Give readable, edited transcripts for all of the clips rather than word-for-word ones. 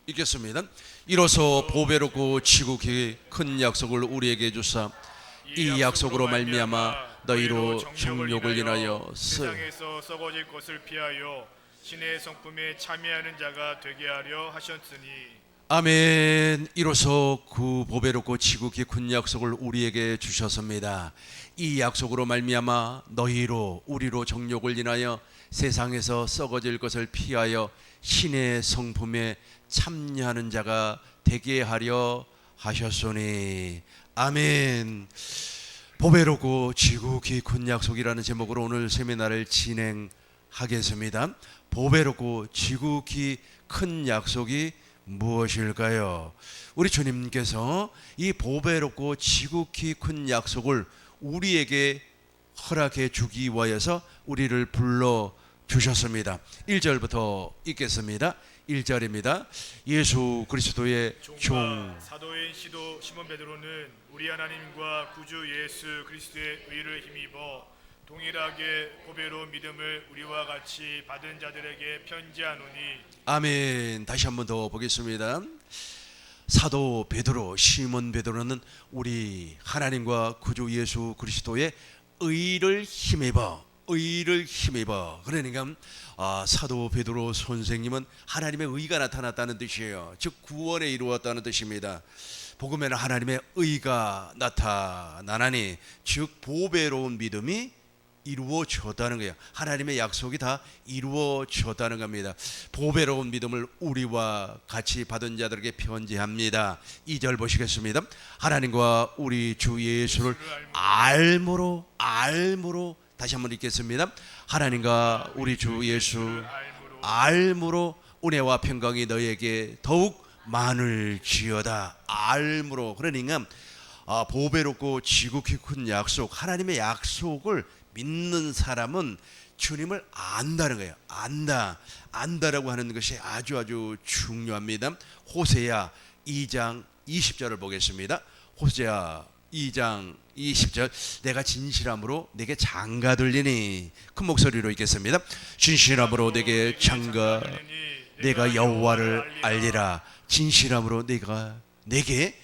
읽겠습니다. 이로써 보배롭고 지극히 큰 약속을 우리에게 주사 이 약속으로 말미암아 너희로 정욕을 인하여 세상에서 썩어질 것을 피하여 신의 성품에 참여하는 자가 되게 하려 하셨으니. 아멘. 이로써 그 보배롭고 지극히 큰 약속을 우리에게 주셨습니다. 이 약속으로 말미암아 너희로 우리로 정욕을 인하여 세상에서 썩어질 것을 피하여 신의 성품에 참여하는 자가 되게 하려 하셨으니. 아멘. 보배롭고 지극히 큰 약속이라는 제목으로 오늘 세미나를 진행하겠습니다. 보배롭고 지극히 큰 약속이 무엇일까요? 우리 주님께서 이 보배롭고 지극히 큰 약속을 우리에게 허락해 주기 위하여서 우리를 불러 주셨습니다. 1절부터 읽겠습니다. 1절입니다. 예수 그리스도의 종 사도인 시도 시몬 베드로는 우리 하나님과 구주 예수 그리스도의 의를 힘입어 동일하게 보배로운 믿음을 우리와 같이 받은 자들에게 편지하노니. 아멘. 다시 한번 더 보겠습니다. 사도 베드로, 시몬 베드로는 우리 하나님과 구주 예수 그리스도의 의를 힘입어 그러니까 사도 베드로 선생님은 하나님의 의가 나타났다는 뜻이에요. 즉 구원에 이루었다는 뜻입니다. 복음에는 하나님의 의가 나타나니 즉 보배로운 믿음이 이루어졌다는 거예요. 하나님의 약속이 다 이루어졌다는 겁니다. 보배로운 믿음을 우리와 같이 받은 자들에게 편지합니다. 2절 보시겠습니다. 하나님과 우리 주 예수를 알므로 다시 한번 읽겠습니다. 하나님과 우리 주 예수 알므로 은혜와 평강이 너에게 더욱 많을지어다. 알므로. 그러니까 보배롭고 지극히 큰 약속, 하나님의 약속을 믿는 사람은 주님을 안다는 거예요. 안다라고 하는 것이 아주 중요합니다. 호세야 2장 20절을 보겠습니다. 호세야 2장 20절. 내가 진실함으로 내게 장가 들리니. 큰 목소리로 읽겠습니다. 진실함으로 내게 장가, 내가 여호와를 알리라. 진실함으로 내게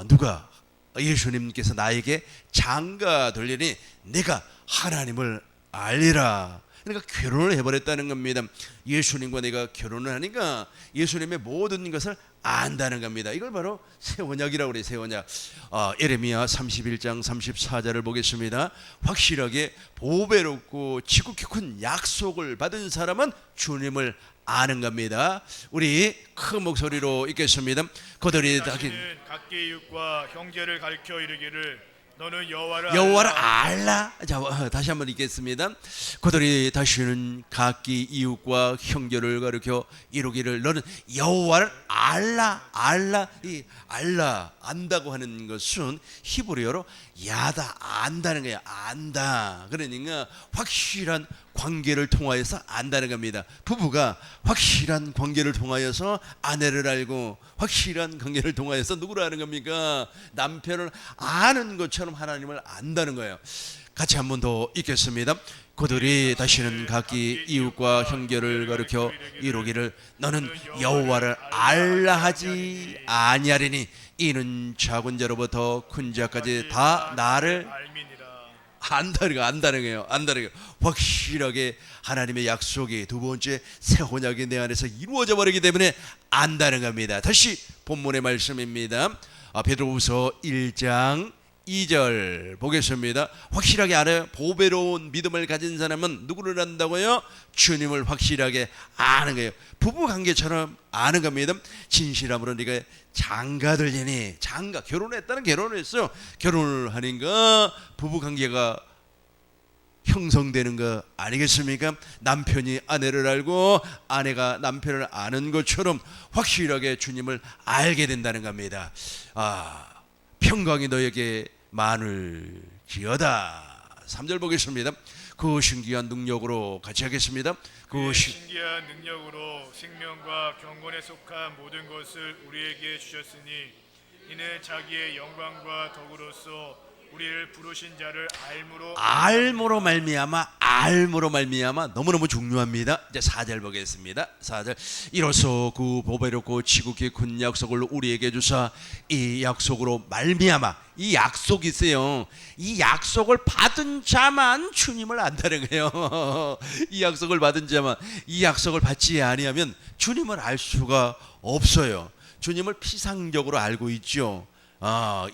누가 예수님께서 나에게 장가 들리니 내가 하나님을 알리라. 그러니까 결혼을 해버렸다는 겁니다. 예수님과 내가 결혼을 하니까 예수님의 모든 것을 안다는 겁니다. 이걸 바로 새 언약이라고 그래요. 새 언약. 예레미야 31장 34절을 보겠습니다. 확실하게 보배롭고 지극히 큰 약속을 받은 사람은 주님을 아는 겁니다. 우리 큰 목소리로 읽겠습니다. 그들이 각기 이웃과 형제를 가르쳐 이르기를 너는 여호와를 알라. 자, 다시 한번 읽겠습니다. 그들이 다시는 각기 이웃과 형제를 가르쳐 이루기를 너는 여호와를 알라. 이 알라, 안다고 하는 것은 히브리어로 야다, 안다는 거예요. 안다. 그러니까 확실한 관계를 통하여서 안다는 겁니다. 부부가 확실한 관계를 통하여서 아내를 알고 확실한 관계를 통하여서 누구를 아는 겁니까? 남편을 아는 것처럼 하나님을 안다는 거예요. 같이 한 번 더 읽겠습니다. 그들이 다시는 각기 이웃과 형제를 가르쳐 이루기를 너는 여호와를 알라 하지 아니하리니 이는 작은 자로부터 큰 자까지 다 나를 안다는 거예요. 확실하게 하나님의 약속이 두 번째 새 언약이 내 안에서 이루어져 버리기 때문에 안다는 겁니다. 다시 본문의 말씀입니다. 베드로후서 1장 2절 보겠습니다. 확실하게 알아요. 보배로운 믿음을 가진 사람은 누구를 안다고요? 주님을 확실하게 아는 거예요. 부부관계처럼 아는 겁니다. 진실함으로 네가 장가들리니. 장가, 결혼했다는 결혼을 했어요. 결혼을 하니까 부부관계가 형성되는 거 아니겠습니까? 남편이 아내를 알고 아내가 남편을 아는 것처럼 확실하게 주님을 알게 된다는 겁니다. 평강이 너에게 많을지어다. 3절 보겠습니다. 그 신기한 능력으로 같이 하겠습니다. 그 신기한 능력으로 생명과 경건에 속한 모든 것을 우리에게 주셨으니 이는 자기의 영광과 덕으로서 우리를 부르신 자를 알므로 말미암아 너무너무 중요합니다. 이제 4절 보겠습니다. 4절 이로써 그 보배롭고 지극히 큰 약속을 우리에게 주사 이 약속으로 말미암아 이 약속이 있어요. 이 약속을 받은 자만 주님을 안다는 거예요. 이 약속을 받은 자만 이 약속을 받지 아니하면 주님을 알 수가 없어요. 주님을 피상적으로 알고 있죠.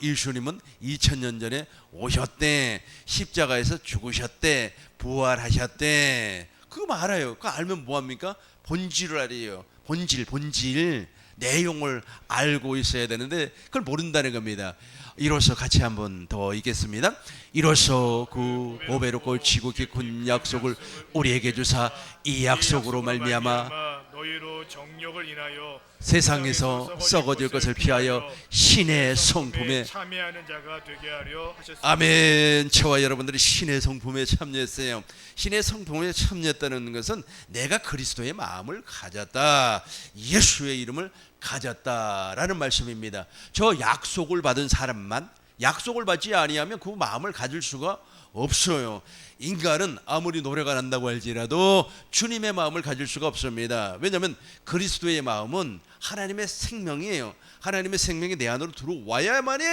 예수님은 2000년 전에 오셨대. 십자가에서 죽으셨대. 부활하셨대. 그거 알아요. 그거 알면 뭐합니까? 본질을 알아요. 본질 내용을 알고 있어야 되는데 그걸 모른다는 겁니다. 이로써 같이 한번 더 읽겠습니다. 이로써 그 보배롭고 지극히 큰 약속을 우리에게 주사 이 약속으로 말미암아 너희로 정력을 인하여 세상에서 썩어질 것을 피하여 신의 성품에 참여하는 자가 되게 하려 하셨습니다. 아멘. 저와 여러분들이 신의 성품에 참여했어요. 신의 성품에 참여했다는 것은 내가 그리스도의 마음을 가졌다, 예수의 이름을 가졌다라는 말씀입니다. 저 약속을 받은 사람만, 약속을 받지 아니하면 그 마음을 가질 수가 없어요. 인간은 아무리 노래가 난다고 할지라도 주님의 마음을 가질 수가 없습니다. 왜냐하면 그리스도의 마음은 하나님의 생명이에요. 하나님의 생명이 내 안으로 들어와야만이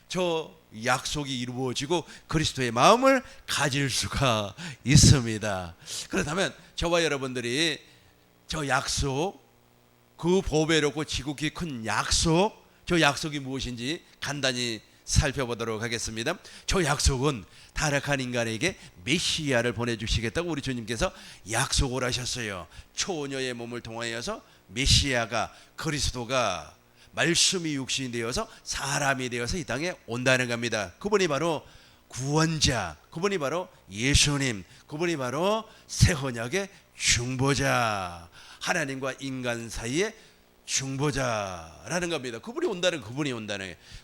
저 약속이 이루어지고 그리스도의 마음을 가질 수가 있습니다. 그렇다면 저와 여러분들이 저 약속, 그 보배롭고 지극히 큰 약속, 저 약속이 무엇인지 간단히 살펴보도록 하겠습니다. 저 약속은 타락한 인간에게 메시아를 보내주시겠다고 우리 주님께서 약속을 하셨어요. 초녀의 몸을 통하여서 메시아가, 그리스도가 말씀이 육신이 되어서 사람이 되어서 이 땅에 온다는 겁니다. 그분이 바로 구원자, 그분이 바로 예수님, 그분이 바로 새 언약의 중보자, 하나님과 인간 사이에 중보자라는 겁니다. 그분이 온다는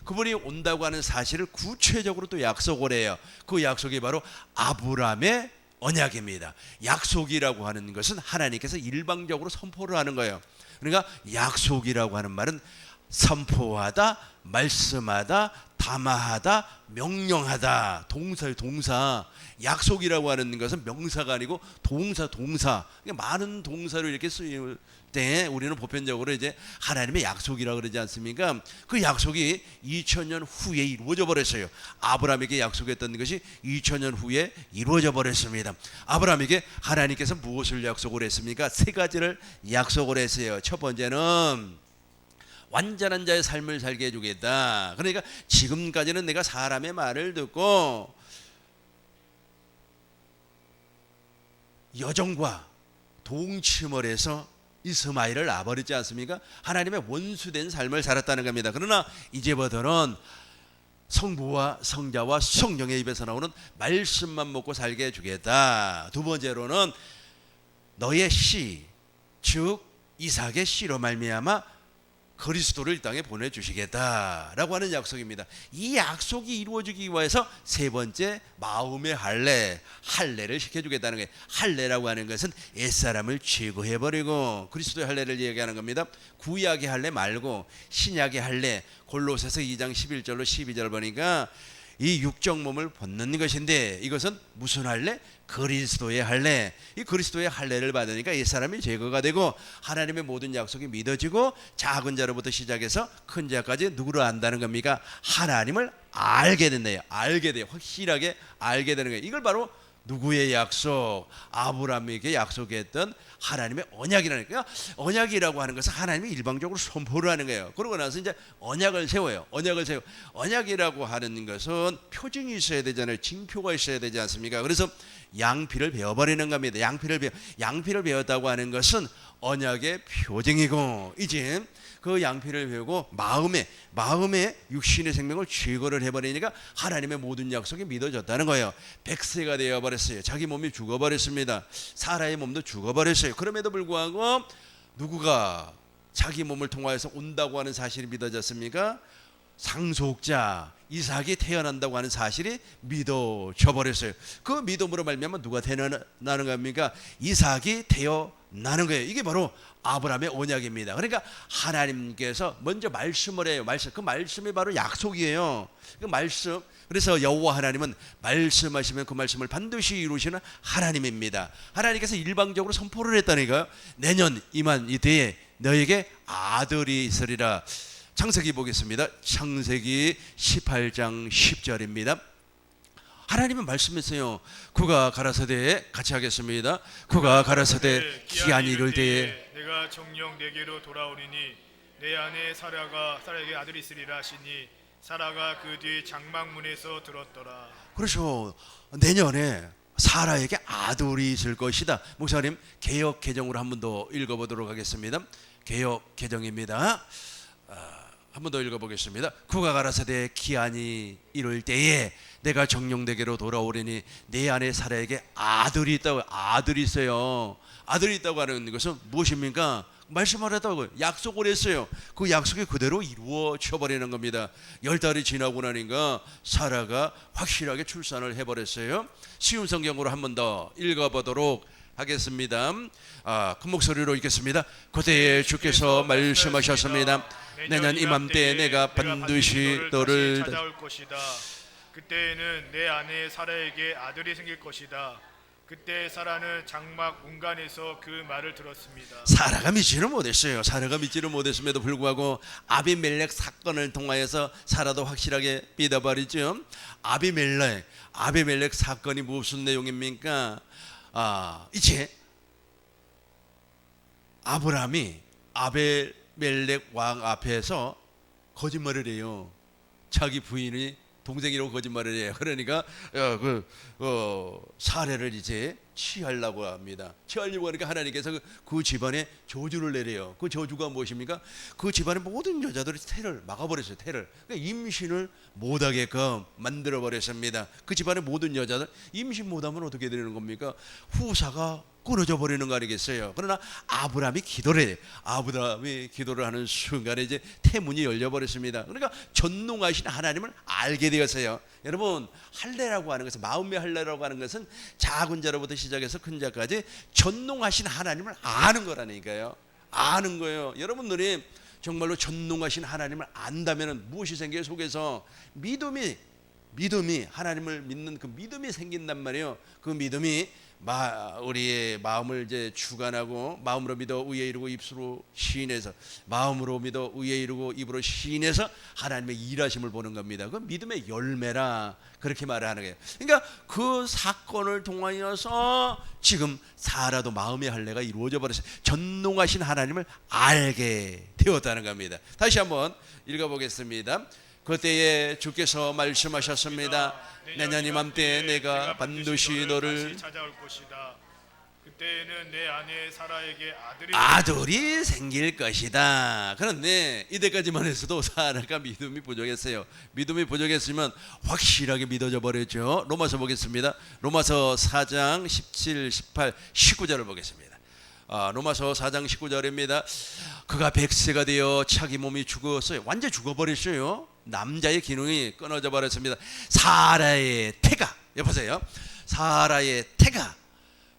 그분이 온다고 하는 사실을 구체적으로 또 약속을 해요. 그 약속이 바로 아브라함의 언약입니다. 약속이라고 하는 것은 하나님께서 일방적으로 선포를 하는 거예요. 그러니까 약속이라고 하는 말은 선포하다, 말씀하다, 담화하다, 명령하다. 동사예요, 동사. 약속이라고 하는 것은 명사가 아니고 동사. 많은 동사로 이렇게 쓰일 때 우리는 보편적으로 이제 하나님의 약속이라고 그러지 않습니까? 그 약속이 2000년 후에 이루어져 버렸어요. 아브라함에게 약속했던 것이 2000년 후에 이루어져 버렸습니다. 아브라함에게 하나님께서 무엇을 약속을 했습니까? 세 가지를 약속을 했어요. 첫 번째는 완전한 자의 삶을 살게 해주겠다. 그러니까 지금까지는 내가 사람의 말을 듣고 여종과 동침을 해서 이스마엘을 놔버리지 않습니까? 하나님의 원수된 삶을 살았다는 겁니다. 그러나 이제부터는 성부와 성자와 성령의 입에서 나오는 말씀만 먹고 살게 해주겠다. 두 번째로는 너의 씨, 즉 이삭의 씨로 말미암아 그리스도를 이 땅에 보내주시겠다라고 하는 약속입니다. 이 약속이 이루어지기 위해서 세 번째, 마음의 할례를 시켜주겠다는 거예요. 할례라고 하는 것은 옛사람을 제거해버리고 그리스도의 할례를 얘기하는 겁니다. 구약의 할례 말고 신약의 할례, 골로새서 2장 11절로 12절 보니까 이 육적 몸을 벗는 것인데 이것은 무슨 할례? 그리스도의 할례. 이 그리스도의 할례를 받으니까 옛사람이 제거가 되고 하나님의 모든 약속이 믿어지고 작은 자로부터 시작해서 큰 자까지 누구를 안다는 겁니까? 하나님을 알게 된대요. 알게 돼요. 확실하게 알게 되는 거예요. 이걸 바로 누구의 약속? 아브라함에게 약속했던 하나님의 언약이라는 거예요. 언약이라고 하는 것은 하나님이 일방적으로 선포를 하는 거예요. 그러고 나서 이제 언약을 세워요. 언약이라고 하는 것은 표징이 있어야 되잖아요. 징표가 있어야 되지 않습니까? 그래서 양피를 베어버리는 겁니다. 양피를 베었다고 하는 것은 언약의 표징이고, 이제 그 양피를 베고 마음에 육신의 생명을 제거를 해버리니까 하나님의 모든 약속이 믿어졌다는 거예요. 100세가 되어버렸어요. 자기 몸이 죽어버렸습니다. 사라의 몸도 죽어버렸어요. 그럼에도 불구하고 누구가 자기 몸을 통하여서 온다고 하는 사실이 믿어졌습니까? 상속자 이삭이 태어난다고 하는 사실이 믿어져 버렸어요. 그 믿음으로 말미암아 누가 태어나는 겁니까? 이삭이 태어나는 거예요. 이게 바로 아브라함의 언약입니다. 그러니까 하나님께서 먼저 말씀을 해요. 그 말씀이 바로 약속이에요. 그 말씀. 그래서 여호와 하나님은 말씀하시면 그 말씀을 반드시 이루시는 하나님입니다. 하나님께서 일방적으로 선포를 했다니까요. 내년 이만 이때에 너에게 아들이 있으리라. 창세기 보겠습니다. 창세기 18장 10절입니다. 하나님은 말씀했어요. 그가 가라사대, 같이 하겠습니다. 그가 가라사대 기한이 이를 때에 내가 정녕 내게로 돌아오리니 내 아내 사라에게 아들이 있으리라 하시니 사라가 그 뒤 장막문에서 들었더라. 그렇죠. 내년에 사라에게 아들이 있을 것이다. 목사님 개역 개정으로 한 번 더 읽어보도록 하겠습니다. 개역 개정입니다. 한 번 더 읽어보겠습니다. 그가 가라사대 기한이 이를 때에 내가 정령대게로 돌아오리니 내 아내 사라에게 아들이 있다고. 아들이 있어요. 아들이 있다고 하는 것은 무엇입니까? 말씀하셨다고 약속을 했어요. 그 약속이 그대로 이루어져 버리는 겁니다. 10달이 지나고 나니까 사라가 확실하게 출산을 해버렸어요. 쉬운 성경으로 한 번 더 읽어보도록 하겠습니다. 큰 목소리로 읽겠습니다. 그때에 주께서 말씀하셨습니다. 내년 이맘때에 내가 반드시 너를 찾아올 것이다. 그때에는 내 아내 사라에게 아들이 생길 것이다. 그때 사라는 장막 문간에서 그 말을 들었습니다. 사라가 믿지를 못했어요. 사라가 믿지를 못했음에도 불구하고 아비멜렉 사건을 통하여서 사라도 확실하게 믿어버리죠. 아비멜렉 사건이 무슨 내용입니까? 이제 아브라함이 아비멜렉 왕 앞에서 거짓말을 해요. 자기 부인이 동생이라고 거짓말을 해요. 그러니까 사례를 이제 취하려고 합니다. 취하려고 하니까 하나님께서 그 집안에 저주를 내려요. 그 저주가 무엇입니까? 그 집안의 모든 여자들이 태를 막아버렸어요. 태를. 그러니까 임신을 못하게끔 만들어버렸습니다. 그 집안의 모든 여자들 임신 못하면 어떻게 되는 겁니까? 후사가 끊어져 버리는 거 아니겠어요? 그러나 아브라함이 기도를 해요. 아브라함이 기도를 하는 순간에 이제 태문이 열려버렸습니다. 그러니까 전능하신 하나님을 알게 되었어요. 여러분, 할례라고 하는 것은, 마음의 할례라고 하는 것은 작은 자로부터 시작해서 큰 자까지 전능하신 하나님을 아는 거라니까요. 아는 거예요. 여러분들이 정말로 전능하신 하나님을 안다면 무엇이 생겨요? 속에서 믿음이 하나님을 믿는 그 믿음이 생긴단 말이에요. 그 믿음이 우리의 마음을 이제 주관하고, 마음으로 믿어 의에 이르고 입으로 시인해서, 마음으로 믿어 의에 이르고 입으로 시인해서 하나님의 일하심을 보는 겁니다. 그 믿음의 열매라 그렇게 말하는 거예요. 그러니까 그 사건을 통하여서 지금 사라도 마음의 할례가 이루어져 버렸어요. 전능하신 하나님을 알게 되었다는 겁니다. 다시 한번 읽어보겠습니다. 그때에 주께서 말씀하셨습니다. 내년 이맘때에 내가 반드시 너를 찾아올 것이다. 그때에는 내 아내 사라에게 아들이 생길 것이다. 그런데 이때까지만 해서도 사라가 믿음이 부족했어요. 믿음이 부족했으면 확실하게 믿어져 버렸죠. 로마서 보겠습니다. 로마서 4장 17, 18, 19절을 보겠습니다. 로마서 4장 19절입니다. 그가 100세가 되어 자기 몸이 죽었어요. 완전히 죽어버렸어요. 남자의 기능이 끊어져 버렸습니다. 사라의 태가, 여보세요. 사라의 태가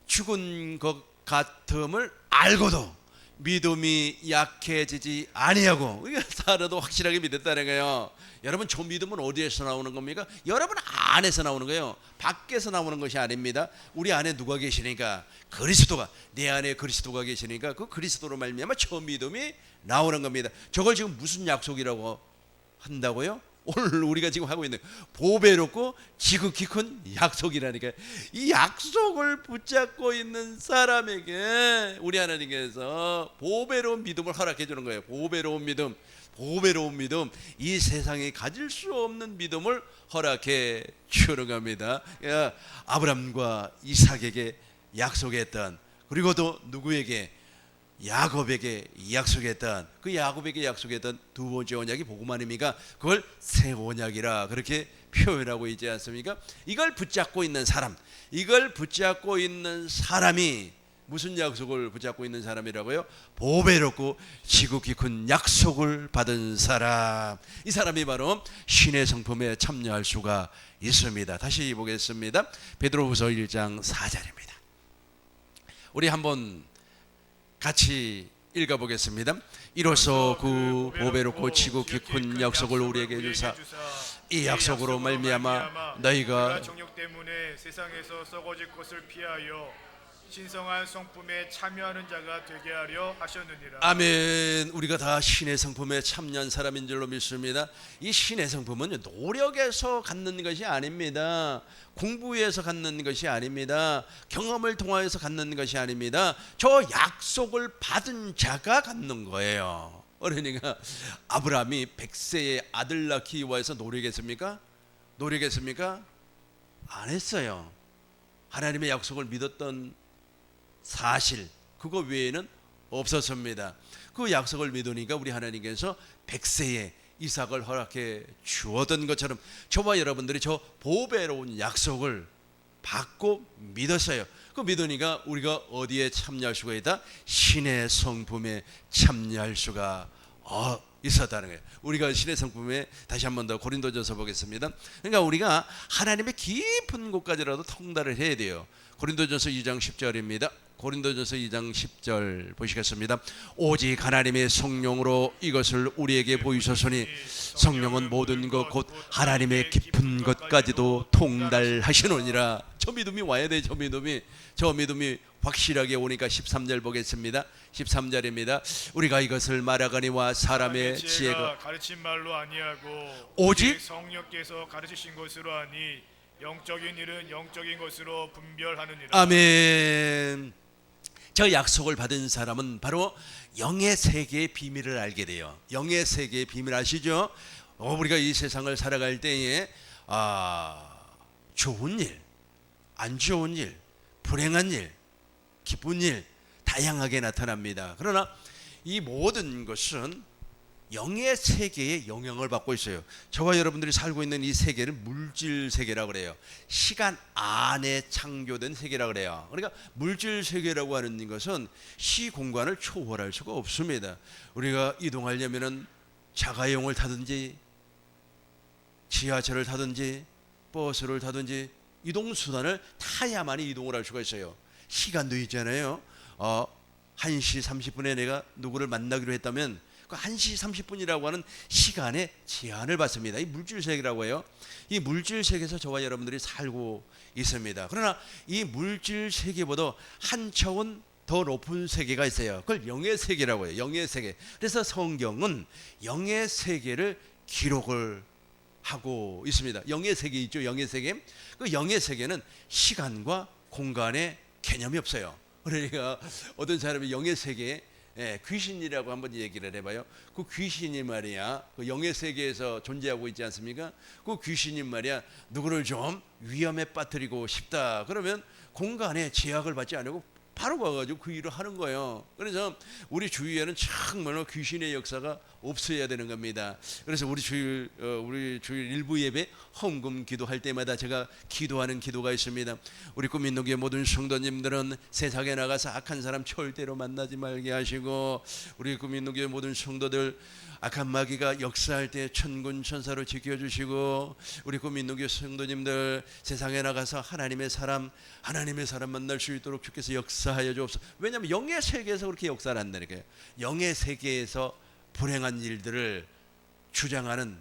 죽은 것 같음을 알고도 믿음이 약해지지 아니하고, 사라도 확실하게 믿었다는 거예요. 여러분, 저 믿음은 어디에서 나오는 겁니까? 여러분 안에서 나오는 거예요. 밖에서 나오는 것이 아닙니다. 우리 안에 누가 계시니까? 그리스도가, 내 안에 그리스도가 계시니까 그 그리스도로 말미암아 저 믿음이 나오는 겁니다. 저걸 지금 무슨 약속이라고 한다고요? 오늘 우리가 지금 하고 있는 보배롭고 지극히 큰 약속이라니까요. 이 약속을 붙잡고 있는 사람에게 우리 하나님께서 보배로운 믿음을 허락해 주는 거예요. 보배로운 믿음, 이 세상에 가질 수 없는 믿음을 허락해 주는 겁니다. 아브람과 이삭에게 약속했던, 그리고 또 누구에게? 야곱에게 약속했던, 그 야곱에게 약속했던 두 번째 언약이 복음 아닙니까? 그걸 새 언약이라 그렇게 표현하고 있지 않습니까? 이걸 붙잡고 있는 사람이 무슨 약속을 붙잡고 있는 사람이라고요? 보배롭고 지극히 큰 약속을 받은 사람. 이 사람이 바로 신의 성품에 참여할 수가 있습니다. 다시 보겠습니다. 베드로후서 1장 4절입니다. 우리 한번 같이 읽어보겠습니다. 이로써 그 보배롭고 지극히 큰 약속을 우리에게 주사 이 약속으로 말미암아 너희가 정욕 때문에 세상에서 썩어질 것을 피하여 신성한 성품에 참여하는 자가 되게 하려 하셨느니라. 아멘. 우리가 다 신의 성품에 참여한 사람인 줄로 믿습니다. 이 신의 성품은 노력해서 갖는 것이 아닙니다. 공부해서 갖는 것이 아닙니다. 경험을 통하여서 갖는 것이 아닙니다. 저 약속을 받은 자가 갖는 거예요. 그러니까 아브라함이 100세에 아들 낳기 위해서 노력했습니까? 노력했습니까? 안 했어요. 하나님의 약속을 믿었던 사실 그거 외에는 없었습니다. 그 약속을 믿으니까 우리 하나님께서 100세에 이삭을 허락해 주었던 것처럼 저와 여러분들이 저 보배로운 약속을 받고 믿었어요. 그 믿으니까 우리가 어디에 참여할 수가 있다? 신의 성품에 참여할 수가 있었다는 거예요. 우리가 신의 성품에 다시 한 번 더 고린도전서 보겠습니다. 그러니까 우리가 하나님의 깊은 곳까지라도 통달을 해야 돼요. 고린도전서 2장 10절입니다. 고린도전서 2장 10절 보시겠습니다. 오직 하나님의 성령으로 이것을 우리에게 보이셨으니 성령은 모든 것 곧 하나님의 깊은 것까지도 통달하시느니라. 저 믿음이 와야 돼. 저 믿음이 확실하게 오니까 13절 보겠습니다. 13절입니다. 우리가 이것을 말하거니와 사람의 지혜가 가르친 말로 아니하고 오직 성령께서 가르치신 것으로 하니 영적인 일은 영적인 것으로 분별하느니라. 아멘. 저 약속을 받은 사람은 바로 영의 세계의 비밀을 알게 돼요. 영의 세계의 비밀 아시죠? 우리가 이 세상을 살아갈 때에 좋은 일, 안 좋은 일, 불행한 일, 기쁜 일 다양하게 나타납니다. 그러나 이 모든 것은 영의 세계에 영향을 받고 있어요. 저와 여러분들이 살고 있는 이 세계를 물질 세계라고 그래요. 시간 안에 창조된 세계라고 그래요. 그러니까 물질 세계라고 하는 것은 시 공간을 초월할 수가 없습니다. 우리가 이동하려면은 자가용을 타든지 지하철을 타든지 버스를 타든지 이동 수단을 타야만이 이동을 할 수가 있어요. 시간도 있잖아요. 1시 30분에 내가 누구를 만나기로 했다면 그 1시 30분이라고 하는 시간에 제한을 받습니다. 이 물질 세계라고 해요. 이 물질 세계에서 저와 여러분들이 살고 있습니다. 그러나 이 물질 세계보다 한 차원 더 높은 세계가 있어요. 그걸 영의 세계라고 해요. 영의 세계. 그래서 성경은 영의 세계를 기록을 하고 있습니다. 영의 세계 있죠. 영의 세계. 그 영의 세계는 시간과 공간의 개념이 없어요. 그러니까 어떤 사람이 영의 세계에 귀신이라고 한번 얘기를 해봐요. 그 귀신이 말이야, 그 영의 세계에서 존재하고 있지 않습니까? 그 귀신이 말이야, 누구를 좀 위험에 빠뜨리고 싶다. 그러면 공간에 제약을 받지 않고 바로 가가지고 그 일을 하는 거예요. 그래서 우리 주위에는 정말로 귀신의 역사가 없어야 되는 겁니다. 그래서 우리 주일 일부 예배 헌금 기도할 때마다 제가 기도하는 기도가 있습니다. 우리 꿈민노교의 모든 성도님들은 세상에 나가서 악한 사람 절대로 만나지 말게 하시고, 우리 꿈민노교의 모든 성도들 악한 마귀가 역사할 때 천군 천사로 지켜주시고, 우리 꿈민노교 성도님들 세상에 나가서 하나님의 사람 만날 수 있도록 주께서 역사하여 주옵소서. 왜냐하면 영의 세계에서 그렇게 역사를 한다니까요. 영의 세계에서 불행한 일들을 주장하는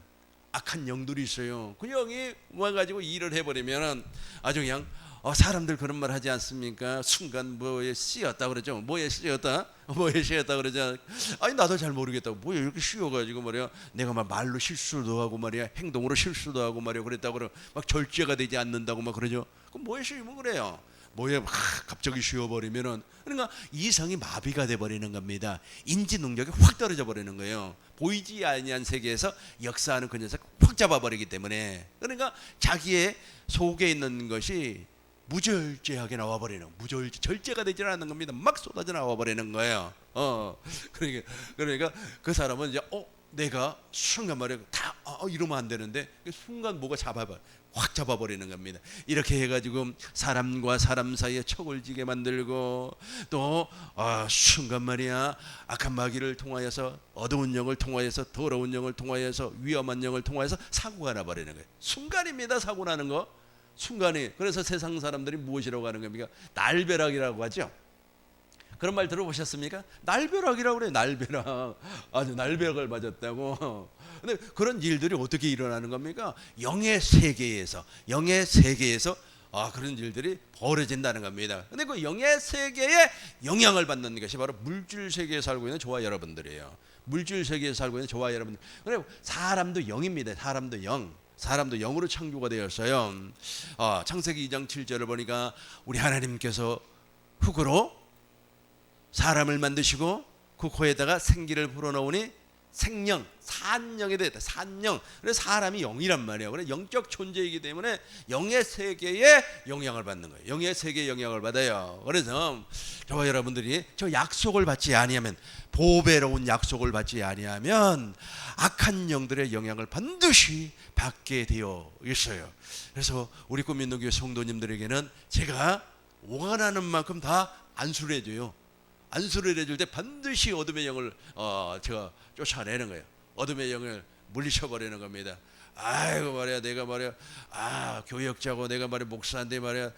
악한 영들이 있어요. 그 영이 와가지고 일을 해버리면 아주 그냥 사람들 그런 말 하지 않습니까? 순간 뭐에 씌었다 그러죠. 뭐에 씌었다 그러죠. 아니 나도 잘 모르겠다고. 뭐 이렇게 씌워가지고 말이야, 내가 막 말로 실수도 하고 말이야, 행동으로 실수도 하고 말이야, 그랬다고 그러 막 절제가 되지 않는다고 막 그러죠. 그럼 뭐에 씌우면 그래요? 뭐에 막 갑자기 씌워버리면은, 그러니까 이성이 마비가 돼버리는 겁니다. 인지 능력이 확 떨어져 버리는 거예요. 보이지 아니한 세계에서 역사하는 그 녀석 확 잡아버리기 때문에, 그러니까 자기의 속에 있는 것이 무절제하게 나와버리는, 절제가 되지 않는 겁니다. 막 쏟아져 나와버리는 거예요. 그러니까 그 사람은 이제 내가 순간 말이야 다 이러면 안 되는데 순간 뭐가 확 잡아버리는 겁니다. 이렇게 해가지고 사람과 사람 사이에 척을 지게 만들고 또 순간 말이야 악한 마귀를 통하여서 어두운 영을 통하여서 더러운 영을 통하여서 위험한 영을 통하여서 사고가 나버리는 거예요. 순간입니다. 사고 나는 거 순간이. 그래서 세상 사람들이 무엇이라고 하는 겁니까? 날벼락이라고 하죠. 그런 말 들어보셨습니까? 날벼락이라고 그래요. 날벼락. 아주 날벼락을 맞았다고. 근데 그런 일들이 어떻게 일어나는 겁니까? 영의 세계에서 그런 일들이 벌어진다는 겁니다. 근데 그 영의 세계에 영향을 받는 것이 바로 물질 세계에 살고 있는 저와 여러분들이에요. 물질 세계에 살고 있는 저와 여러분들. 그래 사람도 영입니다. 사람도 영으로 창조가 되었어요. 창세기 2장 7절을 보니까 우리 하나님께서 흙으로 사람을 만드시고 그 코에다가 생기를 불어넣으니 생령, 산령이 됐다. 산령. 그래서 사람이 영이란 말이에요. 그래서 영적 존재이기 때문에 영의 세계에 영향을 받는 거예요. 영의 세계에 영향을 받아요. 그래서 저와 여러분들이 저 약속을 받지 아니하면, 보배로운 약속을 받지 아니하면 악한 영들의 영향을 반드시 받게 되어 있어요. 그래서 우리 꿈있는 교회 성도님들에게는 제가 원하는 만큼 다 안수를 해줘요. 안수를 해줄 때 반드시 어둠의 영을 제가 쫓아내는 거예요. 어둠의 영을 물리쳐버리는 겁니다. 아이고 말이야, 내가 말이야, 교역자고 내가 말이야 목사인데 말이야,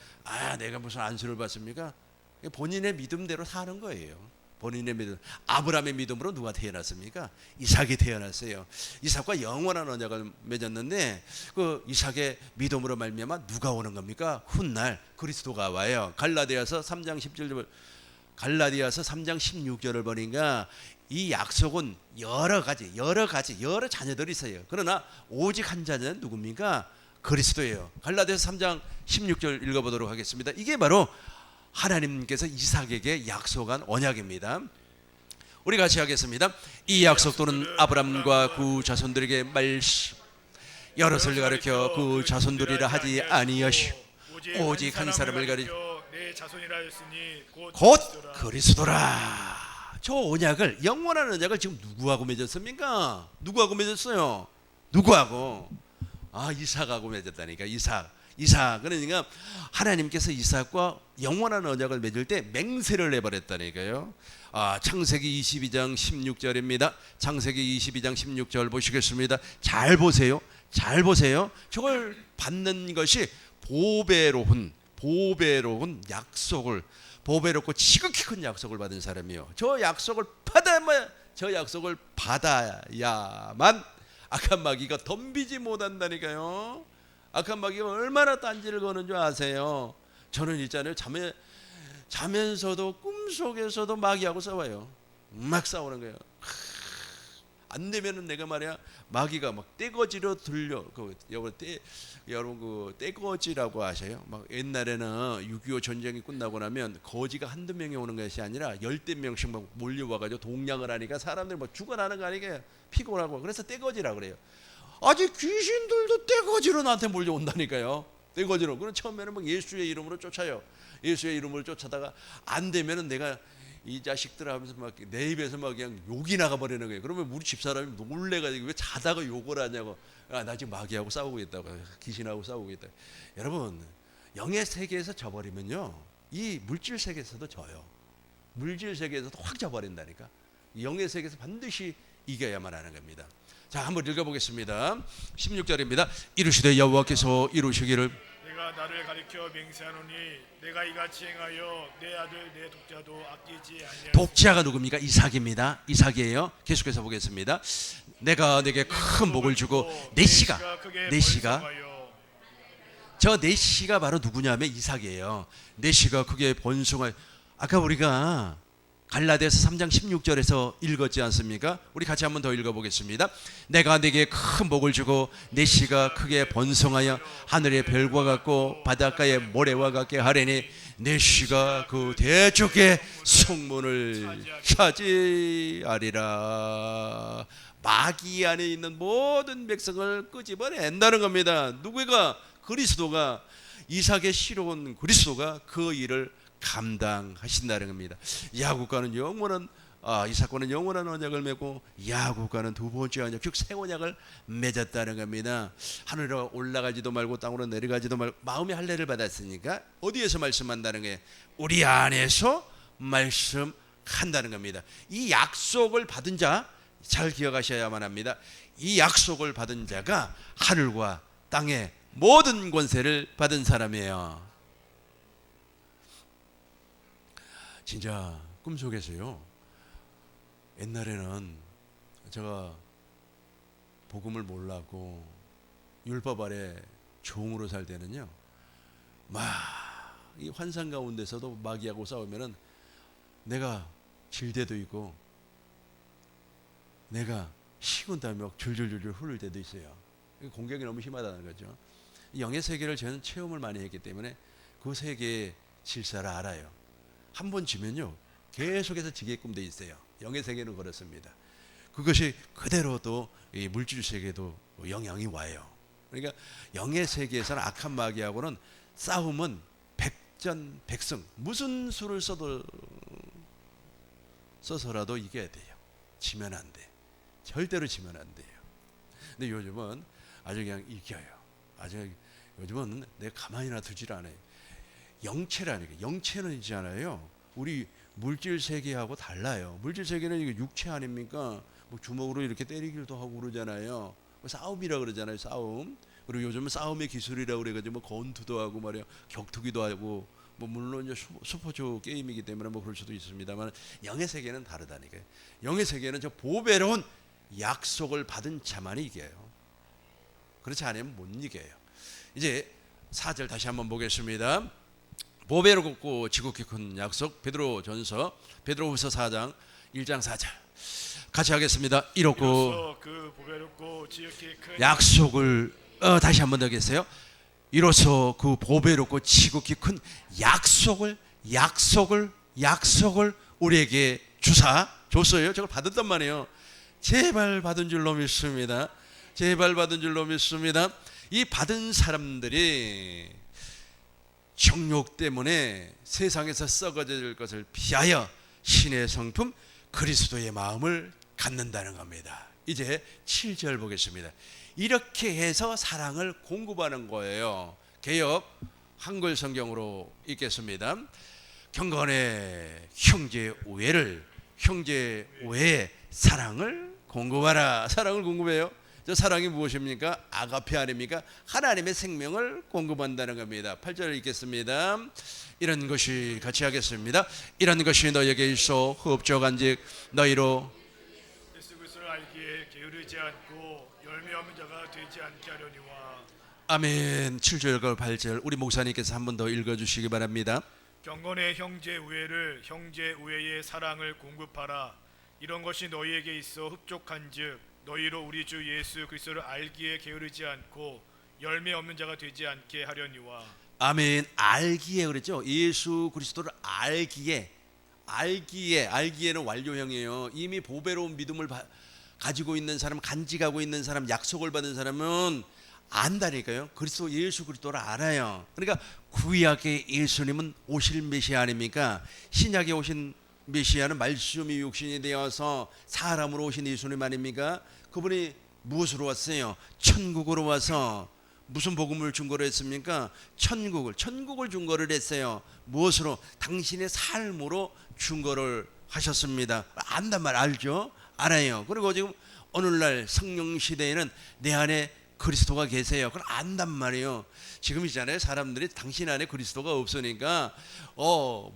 내가 무슨 안수를 받습니까? 본인의 믿음대로 사는 거예요. 본인의 믿음. 아브라함의 믿음으로 누가 태어났습니까? 이삭이 태어났어요. 이삭과 영원한 언약을 맺었는데 그 이삭의 믿음으로 말미암아 누가 오는 겁니까? 훗날 그리스도가 와요. 갈라디아서 3장 16절을 보니까 이 약속은 여러 자녀들이 있어요. 그러나 오직 한 자는 누굽니까? 그리스도예요. 갈라디아서 3장 16절 읽어보도록 하겠습니다. 이게 바로 하나님께서 이삭에게 약속한 언약입니다. 우리 같이 하겠습니다. 이 약속들은 아브람과 그 자손들에게 말씀 여럿을 가르쳐 그 자손들이라 하지 아니하시오. 오직 한 사람을 가리켜 내 자손이라 하였으니 곧 그리스도라. 저 언약을, 영원한 언약을 지금 누구하고 맺었습니까? 누구하고 맺었어요? 누구하고? 이삭하고 맺었다니까. 이삭. 그러니까 하나님께서 이삭과 영원한 언약을 맺을 때 맹세를 해버렸다니까요. 창세기 22장 16절입니다. 창세기 22장 16절 보시겠습니다. 잘 보세요. 저걸 받는 것이 보배로운 약속을, 보배롭고 지극히 큰 약속을 받은 사람이요. 저 약속을 받아야만 악한 마귀가 덤비지 못한다니까요. 악한 마귀가 얼마나 딴지를 거는 줄 아세요? 저는 있잖아요, 자면서도 꿈속에서도 마귀하고 싸워요. 막 싸우는 거예요. 안 되면은 내가 말이야, 마귀가 막 떼거지로 들려. 여러분 그 떼거지라고 아세요? 막 옛날에는 6.25 전쟁이 끝나고 나면 거지가 한두 명이 오는 것이 아니라 10대 명씩 막 몰려와가지고 동냥을 하니까 사람들이 막 죽어나는 거 아니겠어요? 피곤하고. 그래서 떼거지라 그래요. 아직 귀신들도 떼거지로 나한테 몰려온다니까요. 떼거지로. 그럼 처음에는 막 예수의 이름으로 쫓아요. 예수의 이름으로 쫓아다가 안 되면은 내가 이 자식들 하면서 막 내 입에서 막 그냥 욕이 나가버리는 거예요. 그러면 우리 집사람이 놀래가지고 왜 자다가 욕을 하냐고. 나 지금 마귀하고 싸우고 있다고, 귀신하고 싸우고 있다. 여러분, 영의 세계에서 져버리면요, 이 물질 세계에서도 져요. 물질 세계에서도 확 져버린다니까. 영의 세계에서 반드시 이겨야만 하는 겁니다. 자, 한번 읽어보겠습니다. 16절입니다. 이르시되 여호와께서 이루시기를 내가 나를 가리켜 맹세하노니 내가 이같이 행하여 내 아들 내 독자도 아끼지 아니하리라. 독자가 누굽니까? 이삭입니다. 이삭이에요. 계속해서 보겠습니다. 내가 내게 큰 복을 주고 내 씨가 저 내 씨가 바로 누구냐면 이삭이에요. 내 씨가 크게 번성하여. 아까 우리가 갈라디아서 3장 16절에서 읽었지 않습니까? 우리 같이 한번 더 읽어보겠습니다. 내가 내게 큰 복을 주고 내 씨가 크게 번성하여 하늘의 별과 같고 바닷가의 모래와 같게 하려니 내 씨가 그 대적의 성문을 차지하리라. 마귀 안에 있는 모든 백성을 끄집어낸다는 겁니다. 누구가? 그리스도가, 이삭의 씨로 온 그리스도가 그 일을 감당하신다는 겁니다. 야국과는 영원한 이삭과는 영원한 언약을 맺고 야곱과는 두 번째 언약, 즉 새 언약을 맺었다는 겁니다. 하늘로 올라가지도 말고 땅으로 내려가지도 말고 마음의 할례를 받았으니까 어디에서 말씀한다는 거예요? 우리 안에서 말씀한다는 겁니다. 이 약속을 받은 자 잘 기억하셔야만 합니다. 이 약속을 받은 자가 하늘과 땅의 모든 권세를 받은 사람이에요. 진짜 꿈속에서요, 옛날에는 제가 복음을 몰랐고 율법 아래 종으로 살 때는요, 막 이 환상 가운데서도 마귀하고 싸우면은 내가 질 때도 있고 내가 식은땀이 막 줄줄줄줄 흐를 때도 있어요. 공격이 너무 심하다는 거죠. 영의 세계를 저는 체험을 많이 했기 때문에 그 세계의 질서를 알아요. 한 번 지면요, 계속해서 지게끔 돼 있어요. 영의 세계는 그렇습니다. 그것이 그대로 또 이 물질 세계도 영향이 와요. 그러니까 영의 세계에서는 악한 마귀하고는 싸움은 백전백승, 무슨 수를 써서라도 이겨야 돼요. 지면 안 돼. 절대로 지면 안 돼요. 근데 요즘은 아주 그냥 이겨요. 아주 요즘은 내가 가만히나 두질 않아요. 영체라니까. 영체는 있잖아요, 우리 물질 세계하고 달라요. 물질 세계는 이게 육체 아닙니까? 뭐 주먹으로 이렇게 때리기도 하고 그러잖아요. 싸움이라 그러잖아요. 싸움. 그리고 요즘은 싸움의 기술이라고 그래가지고 뭐 권투도 하고 말이야, 격투기도 하고, 뭐 물론 이제 슈퍼쇼 게임이기 때문에 뭐 그럴 수도 있습니다만 영의 세계는 다르다니까요. 영의 세계는 저 보배로운 약속을 받은 자만이 이겨요. 그렇지 않으면 못 이겨요. 이제 4절 다시 한번 보겠습니다. 보배롭고 지극히 큰 약속, 베드로전서 베드로후서 4장 1장 4절 같이 하겠습니다. 이렇고 그 보배롭고 지극히 큰 약속을 다시 한번 더 하겠어요. 이로써 그 보배롭고 지극히 큰 약속을 우리에게 줬어요. 저걸 받았단 말이에요. 제발 받은 줄로 믿습니다. 제발 받은 줄로 믿습니다. 이 받은 사람들이 정욕 때문에 세상에서 썩어질 것을 피하여 신의 성품 그리스도의 마음을 갖는다는 겁니다. 이제 7절 보겠습니다. 이렇게 해서 사랑을 공급하는 거예요. 개역 한글 성경으로 읽겠습니다. 경건의 형제 우애의 사랑을 공급하라. 사랑을 공급해요. 저 사랑이 무엇입니까? 아가페 아닙니까? 하나님의 생명을 공급한다는 겁니다. 8절 읽겠습니다. 이런 것이 같이 하겠습니다. 이런 것이 너에게 있어 흡족한즉 너희로 예수 그리스도를 알기에 게으르지 않고 열매 없는 자가 되지 않게 하려니와. 아멘. 7절과 8절 우리 목사님께서 한 번 더 읽어주시기 바랍니다. 경건의 형제 우애를 형제 우애의 사랑을 공급하라. 이런 것이 너희에게 있어 흡족한즉 너희로 우리 주 예수 그리스도를 알기에 게으르지 않고 열매 없는 자가 되지 않게 하려니와. 아멘. 알기에 그랬죠. 예수 그리스도를 알기에는 완료형이에요. 이미 보배로운 믿음을 가지고 있는 사람, 간직하고 있는 사람, 약속을 받은 사람은 안다니까요. 그리스도 예수 그리스도를 알아요. 그러니까 구약의 예수님은 오실 메시아 아닙니까? 신약에 오신 메시아는 말씀이 육신이 되어서 사람으로 오신 예수님 아닙니까? 그분이 무엇으로 왔어요? 천국으로 와서 무슨 복음을 증거를 했습니까? 천국을 증거를 했어요. 무엇으로? 당신의 삶으로 증거를 하셨습니다. 안단 말 알죠? 알아요. 그리고 지금 오늘날 성령 시대에는 내 안에 그리스도가 계세요. 그걸 안단 말이에요. 지금 있잖아요. 사람들이 당신 안에 그리스도가 없으니까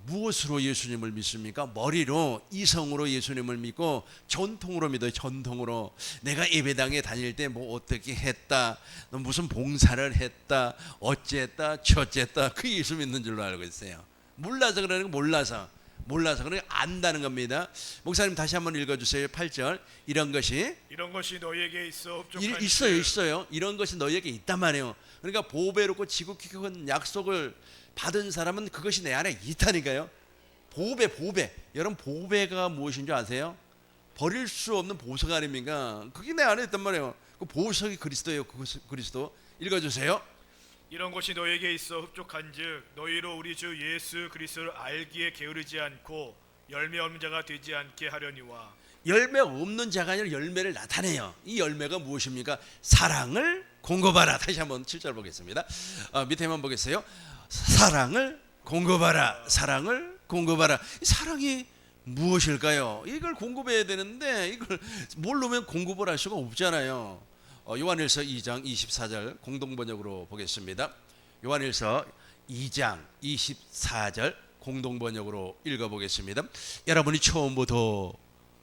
무엇으로 예수님을 믿습니까? 머리로 이성으로 예수님을 믿고 전통으로 믿어요. 전통으로. 내가 예배당에 다닐 때 뭐 어떻게 했다, 무슨 봉사를 했다, 어쨌다 저쨌다, 그 예수 믿는 줄로 알고 있어요. 몰라서 그러는 거, 몰라서 그러니까 안다는 겁니다. 목사님 다시 한번 읽어주세요. 8절 이런 것이 너희에게 있어 흡족한 있어요. 이런 것이 너희에게 있단 말이에요. 그러니까 보배롭고 지극히 큰 약속을 받은 사람은 그것이 내 안에 있다니까요. 보배. 여러분 보배가 무엇인 줄 아세요? 버릴 수 없는 보석 아닙니까? 그게 내 안에 있단 말이에요. 그 보석이 그리스도예요. 그리스도. 읽어주세요. 이런 것이 너에게 있어 흡족한즉 너희로 우리 주 예수 그리스도를 알기에 게으르지 않고 열매 없는 자가 되지 않게 하려니와. 열매 없는 자가 아니라 열매를 나타내요. 이 열매가 무엇입니까? 사랑을 공급하라. 다시 한번 7절 보겠습니다. 밑에 한번 보겠어요. 사랑을 공급하라. 사랑을 공급하라. 이 사랑이 무엇일까요? 이걸 공급해야 되는데 이걸 모르면 공급을 할 수가 없잖아요. 요한일서 2장 24절 공동번역으로 보겠습니다. 요한일서 2장 24절 공동번역으로 읽어보겠습니다. 여러분이 처음부터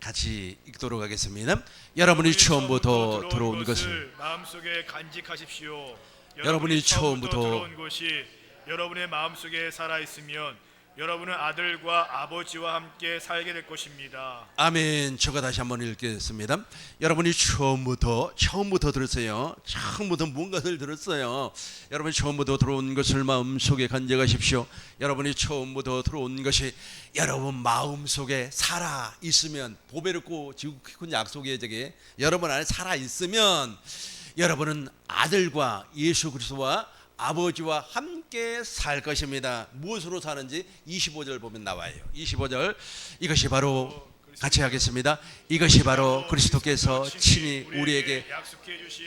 같이 읽도록 하겠습니다. 여러분이 처음부터 들어온 것을 마음속에 간직하십시오. 여러분이 처음부터 들어온 것이 여러분의 마음속에 살아있으면 여러분은 아들과 아버지와 함께 살게 될 것입니다. 아멘. 제가 다시 한번 읽겠습니다. 여러분이 처음부터 들었어요. 처음부터 뭔가를 들었어요. 여러분이 처음부터 들어온 것을 마음속에 간직하십시오. 여러분이 처음부터 들어온 것이 여러분 마음속에 살아 있으면, 보배롭고 지극히 큰 약속의 저게 여러분 안에 살아 있으면 여러분은 아들과 예수 그리스도와 아버지와 함께 살 것입니다. 무엇으로 사는지 25절 보면 나와요. 25절, 이것이 바로 같이 하겠습니다. 이것이 바로 그리스도께서 친히 우리에게 약속해 주신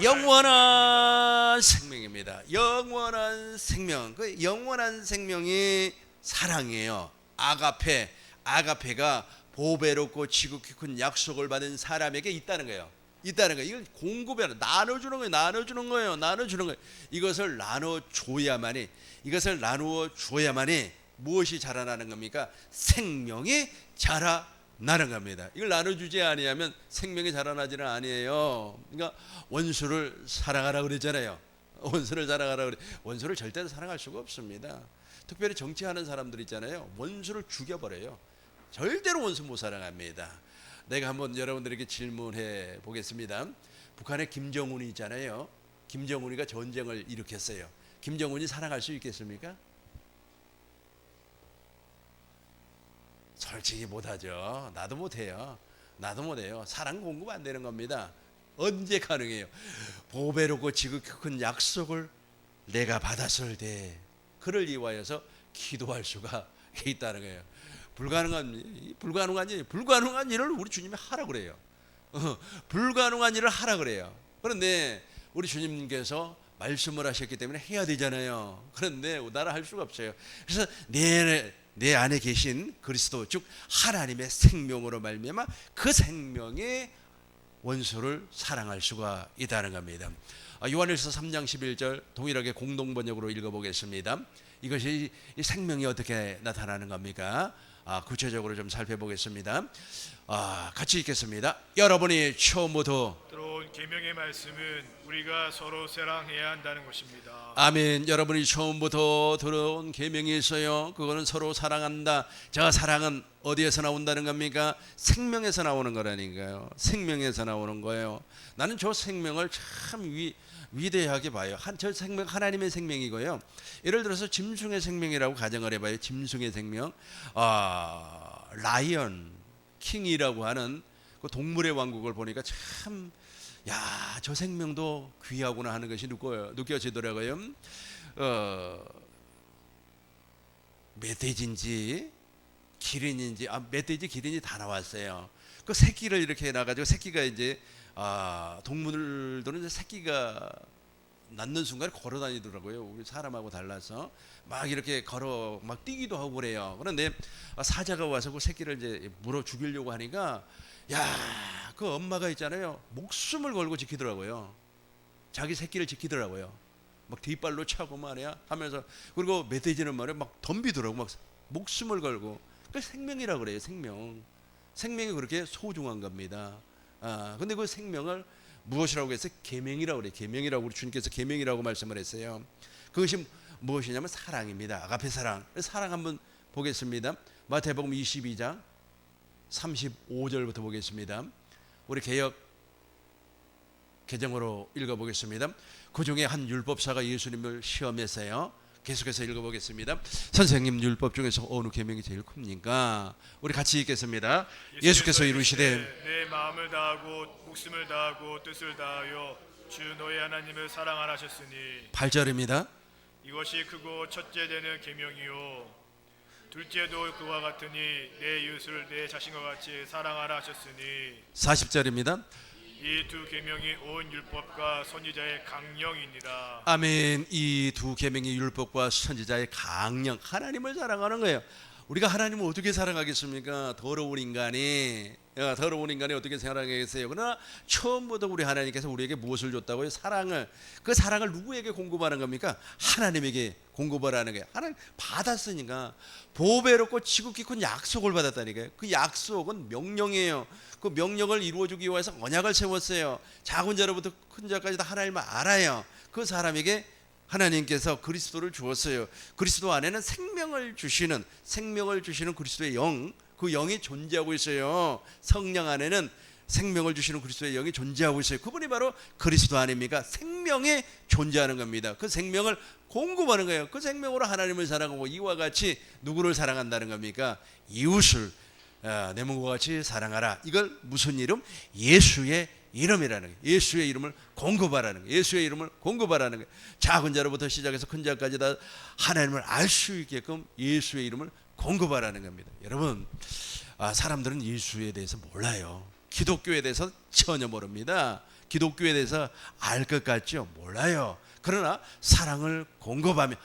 영원한 생명입니다. 영원한 생명. 그 영원한 생명이 사랑이에요. 아가페가 보배롭고 지극히 큰 약속을 받은 사람에게 있다는 거예요. 이걸 공급해 나눠주는 거예요. 이것을 나누어 줘야만이 무엇이 자라나는 겁니까? 생명이 자라나는 겁니다. 이걸 나눠주지 아니하면 생명이 자라나지는 아니에요. 그러니까 원수를 사랑하라 그랬잖아요. 원수를 절대로 사랑할 수가 없습니다. 특별히 정치하는 사람들 있잖아요. 원수를 죽여버려요. 절대로 원수 못 사랑합니다. 내가 한번 여러분들에게 질문해 보겠습니다. 북한에 김정은이 있잖아요. 김정은이가 전쟁을 일으켰어요. 김정은이 사랑할 수 있겠습니까? 솔직히 못하죠. 나도 못해요. 사랑 공급 안 되는 겁니다. 언제 가능해요? 보배롭고 지극히 큰 약속을 내가 받았을 때 그를 위하여서 기도할 수가 있다는 거예요. 불가능한 일을 우리 주님이 하라 그래요. 불가능한 일을 하라 그래요. 그런데 우리 주님께서 말씀을 하셨기 때문에 해야 되잖아요. 그런데 나라 할 수가 없어요. 그래서 내 안에 계신 그리스도, 즉 하나님의 생명으로 말미암아 그 생명의 원수를 사랑할 수가 있다는 겁니다. 요한일서 3장 11절 동일하게 공동번역으로 읽어보겠습니다. 이것이 이 생명이 어떻게 나타나는 겁니까? 구체적으로 좀 살펴보겠습니다. 같이 읽겠습니다. 여러분이 처음부터 들어온 계명의 말씀은 우리가 서로 사랑해야 한다는 것입니다. 아멘. 여러분이 처음부터 들어온 계명이 있어요. 그거는 서로 사랑한다. 저 사랑은 어디에서 나온다는 겁니까? 생명에서 나오는 거라니까요. 생명에서 나오는 거예요. 나는 저 생명을 참 위대하게 봐요. 저 생명 하나님의 생명이고요. 예를 들어서 짐승의 생명이라고 가정을 해봐요. 짐승의 생명, 라이언 킹이라고 하는 그 동물의 왕국을 보니까 참, 저 생명도 귀하구나 하는 것이 느껴지더라고요. 멧돼지인지 기린인지, 멧돼지 기린이 다 나왔어요. 그 새끼를 이렇게 나가지고 새끼가 이제 동물들은 이제 새끼가 낳는 순간에 걸어 다니더라고요. 우리 사람하고 달라서 막 이렇게 걸어 막 뛰기도 하고 그래요. 그런데 사자가 와서 그 새끼를 이제 물어 죽이려고 하니까 그 엄마가 있잖아요. 목숨을 걸고 지키더라고요. 자기 새끼를 지키더라고요. 막 뒷발로 차고 말이야 하면서, 그리고 멧돼지는 말이야 막 덤비더라고. 막 목숨을 걸고. 그 생명이라고 그래요. 생명이 그렇게 소중한 겁니다. 근데 그 생명을 무엇이라고 했어요? 계명이라고 그래요. 계명이라고 우리 주님께서 계명이라고 말씀을 했어요. 그것이 무엇이냐면 사랑입니다. 아가페 사랑. 사랑 한번 보겠습니다. 마태복음 22장 35절부터 보겠습니다. 우리 개역 개정으로 읽어보겠습니다. 그 중에 한 율법사가 예수님을 시험했어요. 계속해서 읽어보겠습니다. 선생님, 율법 중에서 어느 계명이 제일 큽니까? 우리 같이 읽겠습니다. 예수께서 이르시되 내 마음을 다하고 목숨을 다하고 뜻을 다하여 주 너의 하나님을 사랑하라 하셨으니. 8절입니다. 이것이 크고 첫째 되는 계명이요 둘째도 그와 같으니 내 이웃을 내 자신과 같이 사랑하라 하셨으니 40절입니다. 이 두 계명이 온 율법과 선지자의 강령이니라. 아멘. 이 두 계명이 율법과 선지자의 강령, 하나님을 사랑하는 거예요. 우리가 하나님을 어떻게 사랑하겠습니까? 더러운 인간이 어떻게 사랑하겠어요? 그러나 처음부터 우리 하나님께서 우리에게 무엇을 줬다고요? 사랑을. 그 사랑을 누구에게 공급하는 겁니까? 하나님에게 공급하라는 거예요. 하나님 받았으니까 보배롭고 지극히 큰 약속을 받았다니까요. 그 약속은 명령이에요. 그 명령을 이루어주기 위해서 언약을 세웠어요. 작은 자로부터 큰 자까지 다 하나님을 알아요. 그 사람에게 하나님께서 그리스도를 주었어요. 그리스도 안에는 생명을 주시는 그리스도의 영, 그 영이 존재하고 있어요. 성령 안에는 생명을 주시는 그리스도의 영이 존재하고 있어요. 그분이 바로 그리스도 아닙니까? 생명이 존재하는 겁니다. 그 생명을 공급하는 거예요. 그 생명으로 하나님을 사랑하고 이와 같이 누구를 사랑한다는 겁니까? 이웃을 내 몸과 같이 사랑하라. 이걸 무슨 이름? 예수의 이름이라는 거예요. 예수의 이름을 공급하라는 거예요. 예수의 이름을 공급하라는 거예요. 작은 자로부터 시작해서 큰 자까지 다 하나님을 알 수 있게끔 예수의 이름을 공급하라는 겁니다. 여러분, 사람들은 예수에 대해서 몰라요. 기독교에 대해서 전혀 모릅니다. 기독교에 대해서 알 것 같죠? 몰라요. 그러나 사랑을 공급하면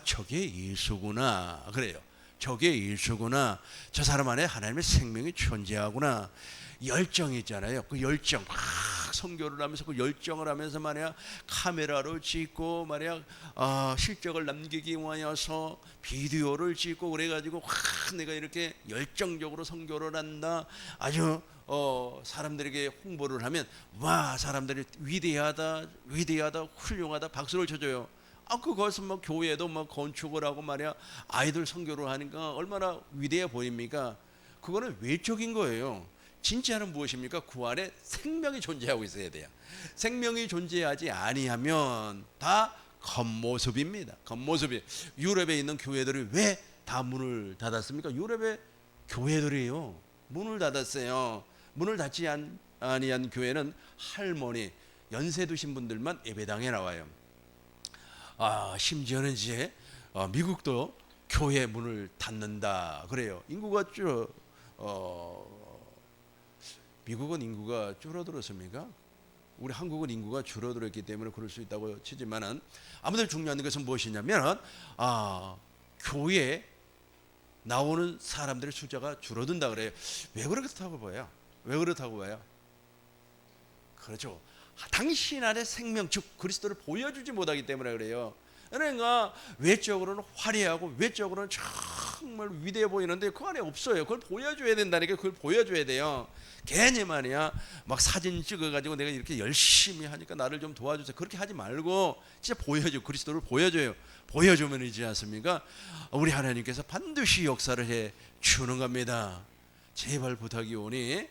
저게 예수구나 그래요. 저게 예수구나. 저 사람 안에 하나님의 생명이 존재하구나. 열정이 있잖아요. 그 열정 막 선교를 하면서 그 열정을 하면서 말이야 카메라로 찍고 말이야 실적을 남기기 위해서 비디오를 찍고 그래가지고 내가 이렇게 열정적으로 선교를 한다. 아주 사람들에게 홍보를 하면 사람들이 위대하다 훌륭하다 박수를 쳐줘요. 그것은 뭐 교회도 뭐 건축을 하고 말이야 아이들 선교를 하니까 얼마나 위대해 보입니까? 그거는 외적인 거예요. 진짜는 무엇입니까? 그 안에 생명이 존재하고 있어야 돼요. 생명이 존재하지 아니하면 다 겉모습입니다. 겉모습이. 유럽에 있는 교회들이 왜 다 문을 닫았습니까? 유럽의 교회들이요 문을 닫았어요. 문을 닫지 아니한 교회는 할머니 연세 드신 분들만 예배당에 나와요. 심지어는 이제 미국도 교회 문을 닫는다 그래요. 인구가 미국은 인구가 줄어들었습니까? 우리 한국은 인구가 줄어들었기 때문에 그럴 수 있다고 치지만은 아무튼 중요한 것은 무엇이냐면 교회에 나오는 사람들의 숫자가 줄어든다 그래요. 왜 그렇다고 봐요? 그렇죠. 당신 안에 생명 즉 그리스도를 보여주지 못하기 때문에 그래요. 그러니까 외적으로는 화려하고 외적으로는 정말 위대해 보이는데 그 안에 없어요. 그걸 보여줘야 된다니까. 그걸 보여줘야 돼요. 괜히 말이야 막 사진 찍어가지고 내가 이렇게 열심히 하니까 나를 좀 도와주세요. 그렇게 하지 말고 진짜 보여줘. 그리스도를 보여줘요. 보여주면 이지 않습니까? 우리 하나님께서 반드시 역사를 해 주는 겁니다. 제발 부탁이 오니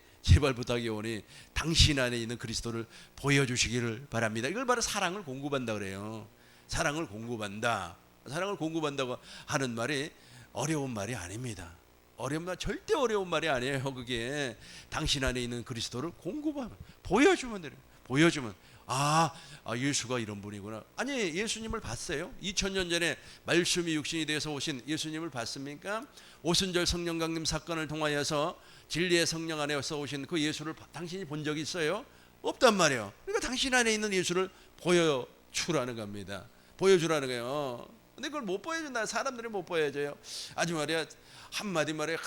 당신 안에 있는 그리스도를 보여주시기를 바랍니다. 이걸 바로 사랑을 공급한다 그래요. 사랑을 공급한다고 하는 말이 어려운 말이 아닙니다. 절대 어려운 말이 아니에요. 그게 당신 안에 있는 그리스도를 공급하면 보여주면 돼요. 보여주면 예수가 이런 분이구나. 아니 예수님을 봤어요? 2000년 전에 말씀이 육신이 되어서 오신 예수님을 봤습니까? 오순절 성령 강림 사건을 통하여서 진리의 성령 안에서 오신 그 예수를 당신이 본 적이 있어요? 없단 말이에요. 그러니까 당신 안에 있는 예수를 보여주라는 겁니다. 보여주라는 거예요. 근데 그걸 못 보여준다. 사람들이 못 보여줘요. 아주 말이야 한마디 말에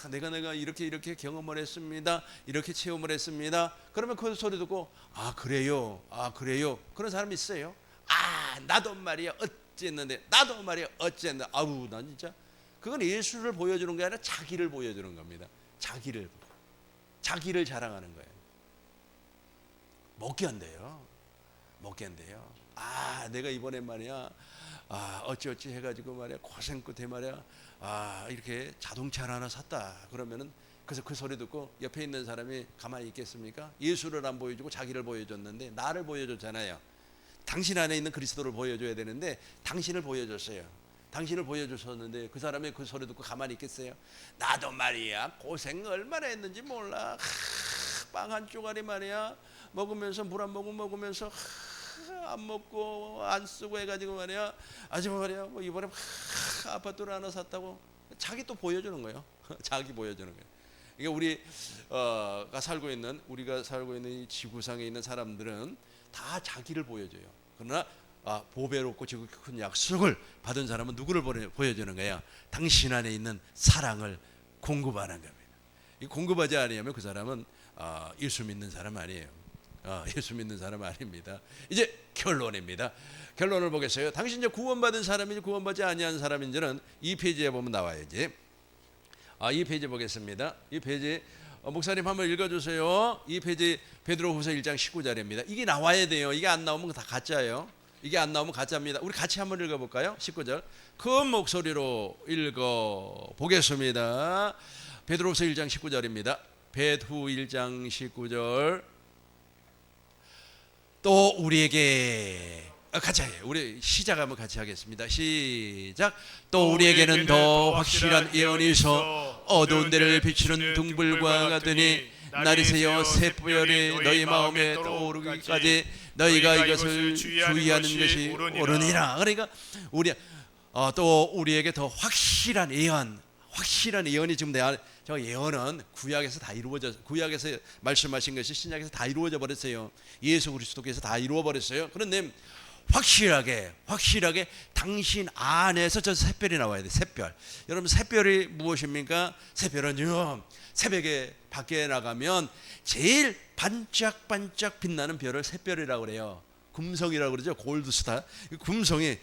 내가 이렇게 경험을 했습니다. 이렇게 체험을 했습니다. 그러면 그 소리 듣고 그래요. 그런 사람이 있어요. 나도 말이야 어쨌는데 난 진짜 그건 예수를 보여주는 게 아니라 자기를 보여주는 겁니다. 자기를 자랑하는 거예요. 못 견뎌요. 내가 이번에 말이야 어찌 해가지고 말이야 고생 끝에 말이야 이렇게 자동차를 하나 샀다. 그러면은 그래서 그 소리 듣고 옆에 있는 사람이 가만히 있겠습니까? 예수를 안 보여주고 자기를 보여줬는데 나를 보여줬잖아요. 당신 안에 있는 그리스도를 보여줘야 되는데 당신을 보여줬어요. 당신을 보여주셨는데 그 사람이 그 소리 듣고 가만히 있겠어요? 나도 말이야 고생 얼마나 했는지 몰라. 빵 한 쪼가리 말이야 먹으면서 물 한 모금 먹으면서 안 먹고 안 쓰고 해가지고 말이야 아주 말이야 이번에 아파트를 하나 샀다고 자기 또 보여주는 거예요. 자기 보여주는 거예요. 이게 우리가 살고 있는 이 지구상에 있는 사람들은 다 자기를 보여줘요. 그러나 보배롭고 지극히 큰 약속을 받은 사람은 누구를 보여주는 거예요? 당신 안에 있는 사랑을 공급하는 겁니다. 이 공급하지 않으면 그 사람은 예수 믿는 사람 아니에요. 예수 믿는 사람 아닙니다. 이제 결론입니다. 결론을 보겠어요. 당신 이제 구원받은 사람인지 구원받지 아니한 사람인지는 이 페이지에 보면 나와야지. 이 페이지 보겠습니다. 이 페이지 목사님 한번 읽어주세요. 이 페이지 베드로후서 1장 19절입니다. 이게 나와야 돼요. 이게 안 나오면 다 가짜예요. 이게 안 나오면 가짜입니다. 우리 같이 한번 읽어볼까요? 19절 큰 목소리로 읽어보겠습니다. 베드로후서 1장 19절입니다. 베드후 1장 19절 또 우리에게 같이 해요. 우리 시작 한번 같이 하겠습니다. 시작. 또 우리에게는 더 확실한 예언이 있어 어두운 데를 비추는 등불과 같으니 날이 새어 새별이 너희 마음에 떠오르기까지 너희가 이것을 주의하는 것이 옳으니라. 그러니까 또 우리에게 더 확실한 예언이 지금 저 예언은 구약에서 다 구약에서 말씀하신 것이 신약에서 다 이루어져 버렸어요. 예수 그리스도께서 다 이루어 버렸어요. 그런데 확실하게 당신 안에서 저 샛별이 나와야 돼. 샛별. 여러분 샛별이 무엇입니까? 샛별은요 새벽에 밖에 나가면 제일 반짝반짝 빛나는 별을 샛별이라고 그래요. 금성이라고 그러죠. 골드스타. 금성이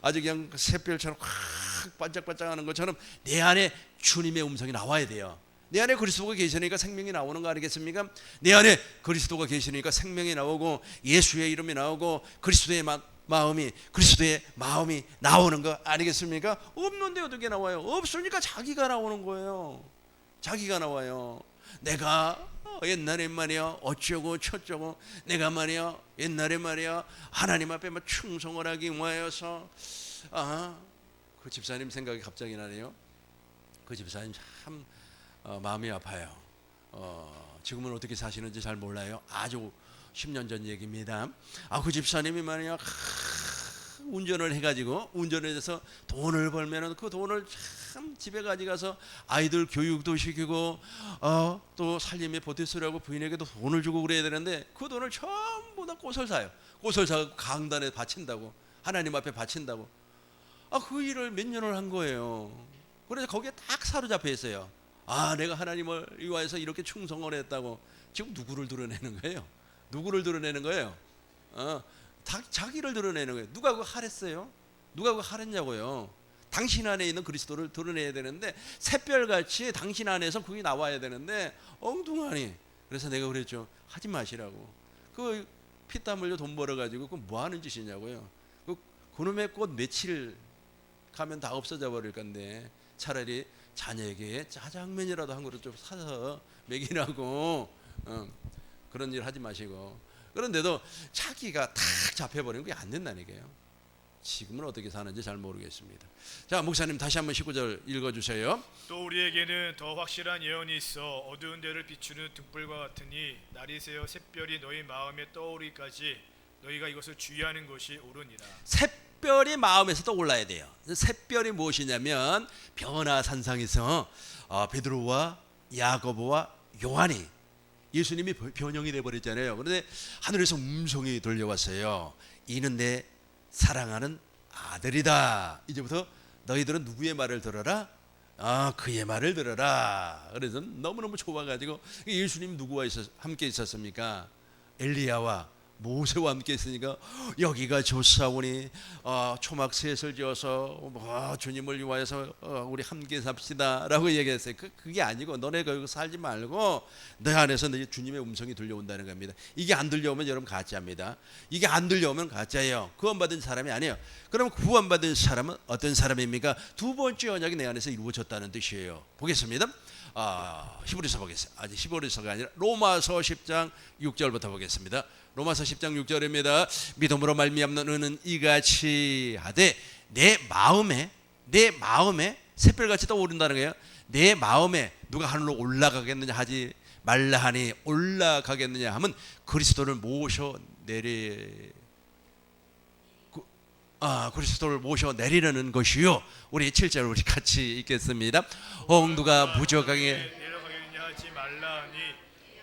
아주 그냥 샛별처럼 확 반짝반짝하는 것처럼 내 안에 주님의 음성이 나와야 돼요. 내 안에 그리스도가 계시니까 생명이 나오는 거 아니겠습니까? 내 안에 그리스도가 계시니까 생명이 나오고 예수의 이름이 나오고 그리스도의 마음이 나오는 거 아니겠습니까? 없는데 어떻게 나와요? 없으니까 자기가 나오는 거예요. 자기가 나와요. 내가 옛날에 말이야 어쩌고 저쩌고 내가 말이야 옛날에 말이야 하나님 앞에 막 충성을 하기 위하여서 그 집사님 생각이 갑자기 나네요. 그 집사님 참 마음이 아파요. 지금은 어떻게 사시는지 잘 몰라요. 아주 10년 전 얘기입니다. 그 집사님이 말이야 운전을 해가지고 운전해서 돈을 벌면은 그 돈을 참 집에 가져가서 아이들 교육도 시키고 또 살림에 보태쓰라고 부인에게도 돈을 주고 그래야 되는데 그 돈을 전부 다 꽃을 사요. 꽃을 사고 강단에 바친다고 하나님 앞에 바친다고. 그 일을 몇 년을 한 거예요. 그래서 거기에 딱 사로잡혀 있어요. 내가 하나님을 위하여서 이렇게 충성을 했다고. 지금 누구를 드러내는 거예요? 누구를 드러내는 거예요? 자기를 드러내는 거예요. 누가 그거 하랬어요? 누가 그거 하랬냐고요? 당신 안에 있는 그리스도를 드러내야 되는데 샛별같이 당신 안에서 그게 나와야 되는데 엉뚱하니. 그래서 내가 그랬죠. 하지 마시라고. 그 피땀 흘려 돈 벌어가지고 그 뭐 하는 짓이냐고요. 그놈의 꽃 며칠 가면 다 없어져 버릴 건데 차라리 자녀에게 짜장면이라도 한 그릇 좀 사서 먹이라고 그런 일 하지 마시고. 그런데도 자기가 탁 잡혀버리는 게 안 된다는 얘기예요. 지금은 어떻게 사는지 잘 모르겠습니다. 자, 목사님 다시 한번 19절 읽어주세요. 또 우리에게는 더 확실한 예언이 있어 어두운 데를 비추는 등불과 같으니 날이 새어 샛별이 너희 마음에 떠오르기까지 너희가 이것을 주의하는 것이 옳으니라. 샛별이 마음에서 떠올라야 돼요. 샛별이 무엇이냐면 변화산상에서 베드로와 야고보와 요한이 예수님이 변형이 돼버렸잖아요. 그런데 하늘에서 음성이 들려왔어요. 이는 내 사랑하는 아들이다. 이제부터 너희들은 누구의 말을 들어라? 그의 말을 들어라. 그래서 너무너무 좋아가지고 예수님 누구와 함께 있었습니까? 엘리야와 모세와 함께 있으니까 여기가 좋사오니 초막셋을 지어서 주님을 위하여서 우리 함께 삽시다 라고 얘기했어요. 그게 아니고 너네 거기 살지 말고 너 안에서 너 주님의 음성이 들려온다는 겁니다. 이게 안 들려오면 여러분 가짜입니다. 이게 안 들려오면 가짜예요. 구원받은 사람이 아니에요. 그럼 구원받은 사람은 어떤 사람입니까? 두 번째 언약이 내 안에서 이루어졌다는 뜻이에요. 보겠습니다. 히브리서 보겠습니다. 아직 히브리서가 아니라 로마서 10장 6절부터 보겠습니다. 로마서 10장 6절입니다. 믿음으로 말미암는 너는 이같이 하되 내 마음에 샛별같이 떠오른다는 거예요. 내 마음에 누가 하늘로 올라가겠느냐 하지 말라 하니 올라가겠느냐 하면 그리스도를 모셔 그리스도를 모셔 내리려는 것이요. 우리 7절 우리 같이 읽겠습니다. 홍두가 무적하게 내려가겠느냐 하지 말라니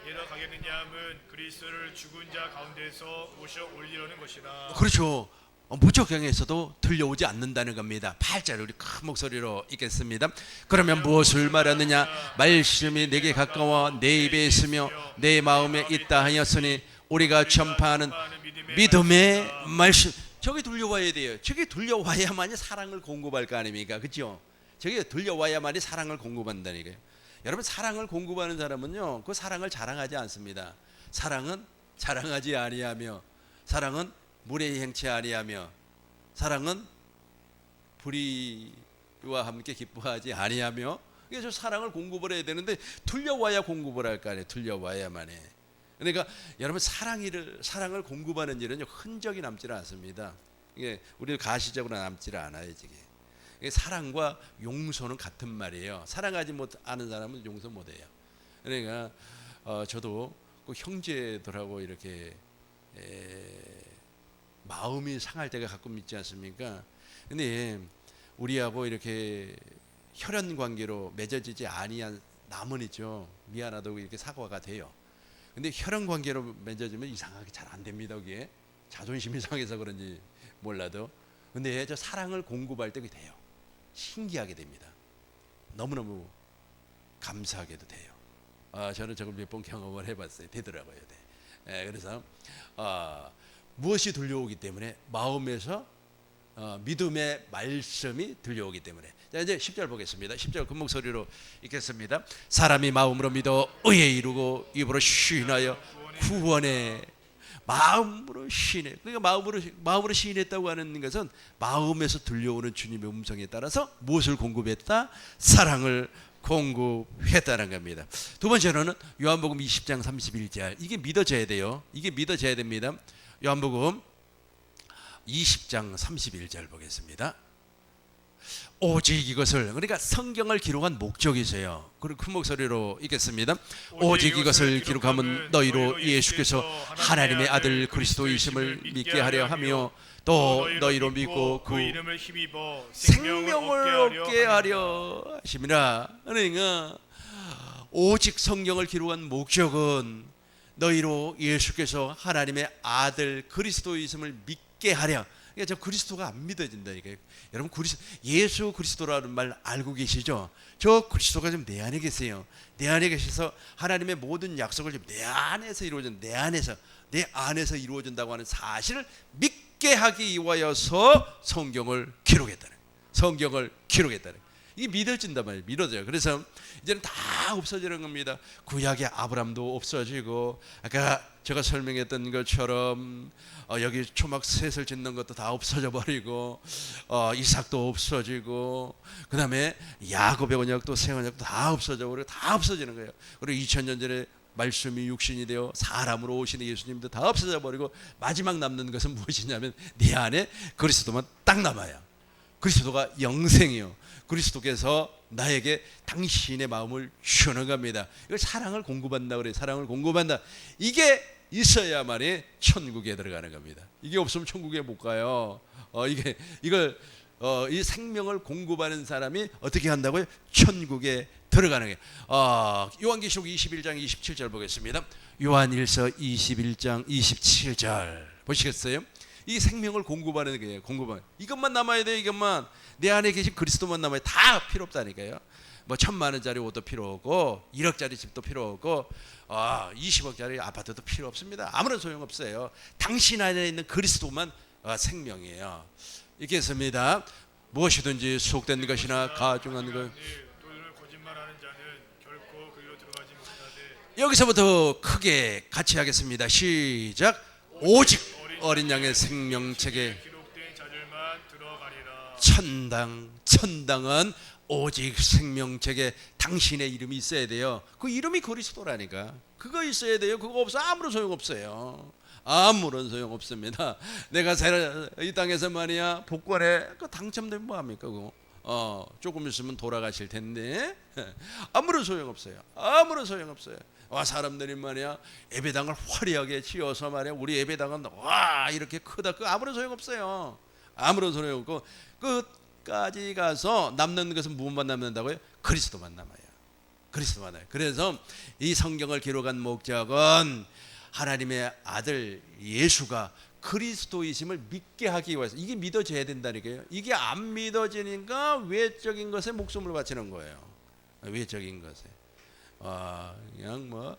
내려가겠느냐 함은 그리스도를 죽은 자 가운데서 모셔 올리려는 것이라. 그렇죠. 무적경에서도 들려오지 않는다는 겁니다. 8절 우리 큰 목소리로 읽겠습니다. 그러면 무엇을 말하느냐? 말씀이 내게 가까워 내 입에 있으며 내 마음에 있다 하였으니 우리가 전파하는 믿음의 말씀. 저게 들려와야 돼요. 저게 들려와야만이 사랑을 공급할 거 아닙니까? 그렇죠? 저게 들려와야만이 사랑을 공급한다니까요. 여러분, 사랑을 공급하는 사람은요, 그 사랑을 자랑하지 않습니다. 사랑은 자랑하지 아니하며, 사랑은 무례히 행치 아니하며, 사랑은 불의와 함께 기뻐하지 아니하며. 그래서 사랑을 공급을 해야 되는데 들려와야 공급을 할 거 아니에요. 들려와야만 해. 그러니까 여러분, 사랑을 공급하는 일은 흔적이 남지는 않습니다. 이게 우리 가시적으로 남지를 않아요. 이게 사랑과 용서는 같은 말이에요. 사랑하지 못하는 사람은 용서 못해요. 그러니까 저도 그 형제들하고 이렇게 마음이 상할 때가 가끔 있지 않습니까? 근데 우리하고 이렇게 혈연 관계로 맺어지지 아니한 남은 있죠. 미안하다고 이렇게 사과가 돼요. 근데 혈연 관계로 맺어지면 이상하게 잘 안 됩니다. 그게 자존심이 상해서 그런지 몰라도. 근데 저 사랑을 공급할 때 그게 돼요. 신기하게 됩니다. 너무너무 감사하게도 돼요. 저는 저걸 몇 번 경험을 해봤어요. 되더라고요. 그래서 무엇이 들려오기 때문에 마음에서 믿음의 말씀이 들려오기 때문에. 자, 이제 10절 보겠습니다. 10절 큰 목소리로 읽겠습니다. 사람이 마음으로 믿어 의에 이루고 입으로 시인하여 구원에. 마음으로 시인해. 그러니까 마음으로 시인했다고 하는 것은 마음에서 들려오는 주님의 음성에 따라서 무엇을 공급했다? 사랑을 공급했다는 겁니다. 두 번째로는 요한복음 20장 31절. 이게 믿어져야 돼요. 이게 믿어져야 됩니다. 요한복음 20장 31절 보겠습니다. 오직 이것을, 그러니까 성경을 기록한 목적이 있어요. 그리고 큰 목소리로 읽겠습니다. 오직 이것을 기록하면 너희로 예수께서 하나님의 아들 그리스도이심을 믿게 하려 하며 또 너희로 믿고 그 이름을 힘입어 생명을 얻게 하려 하심이라. 그러니까 오직 성경을 기록한 목적은 너희로 예수께서 하나님의 아들 그리스도이심을 믿게 하려. 그러니까 저 그리스도가 안 믿어진다니까. 여러분, 예수 그리스도라는 말 알고 계시죠? 저 그리스도가 지금 내 안에 계세요. 내 안에 계셔서 하나님의 모든 약속을 지금 내 안에서 내 안에서 이루어진다고 하는 사실을 믿게 하기 위하여서 성경을 기록했다는. 이게 믿어진단 말이에요. 믿어져요. 그래서 이제는 다 없어지는 겁니다. 구약의 아브람도 없어지고, 아까 제가 설명했던 것처럼 여기 초막 셋을 짓는 것도 다 없어져 버리고, 이삭도 없어지고, 그 다음에 야곱의 언약도 새 언약도 다 없어져 버리고, 다 없어지는 거예요. 그리고 2000년 전에 말씀이 육신이 되어 사람으로 오신 예수님도 다 없어져 버리고, 마지막 남는 것은 무엇이냐면 내 안에 그리스도만 딱 남아요. 그리스도가 영생이요. 그리스도께서 나에게 당신의 마음을 주는 겁니다. 이걸 사랑을 공급한다 그래요. 사랑을 공급한다. 이게 있어야만이 천국에 들어가는 겁니다. 이게 없으면 천국에 못 가요. 이 생명을 공급하는 사람이 어떻게 한다고요? 천국에 들어가는 게. 요한계시록 21장 27절 보겠습니다. 요한일서 21장 27절 보시겠어요? 이 생명을 공급하는 거예요. 이것만 남아야 돼요. 이것만. 내 안에 계신 그리스도만 남아야 다 필요 없다니까요. 뭐 1000만 원짜리 옷도 필요 없고 1억짜리 집도 필요 없고 20억짜리 아파트도 필요 없습니다. 아무런 소용없어요. 당신 안에 있는 그리스도만 생명이에요. 읽겠습니다. 무엇이든지 속된 것이나 가증한 것. 또 거짓말하는 자는 결코 그리로 들어가지 못하되. 여기서부터 크게 같이 하겠습니다. 시작. 오직 어린 양의 생명책에 기록된 자들만 들어가리라. 천당은 오직 생명책에 당신의 이름이 있어야 돼요. 그 이름이 그리스도라니까. 그거 있어야 돼요. 그거 없어 아무런 소용없어요. 아무런 소용없습니다. 내가 이 땅에서 말이야 복권에 그 당첨되면 뭐합니까 그거? 조금 있으면 돌아가실 텐데 아무런 소용없어요. 사람들이 말이야 예배당을 화려하게 지어서 말이야 우리 예배당은 와 이렇게 크다. 그 아무런 소용없어요. 아무런 소용없고 끝까지 가서 남는 것은 무엇만 남는다고요? 그리스도만 남아요. 그리스도만 남아요. 그래서 이 성경을 기록한 목적은 하나님의 아들 예수가 그리스도이심을 믿게 하기 위해서, 이게 믿어져야 된다니까요. 이게 안 믿어지니까 외적인 것에 목숨을 바치는 거예요. 외적인 것에. 그냥 뭐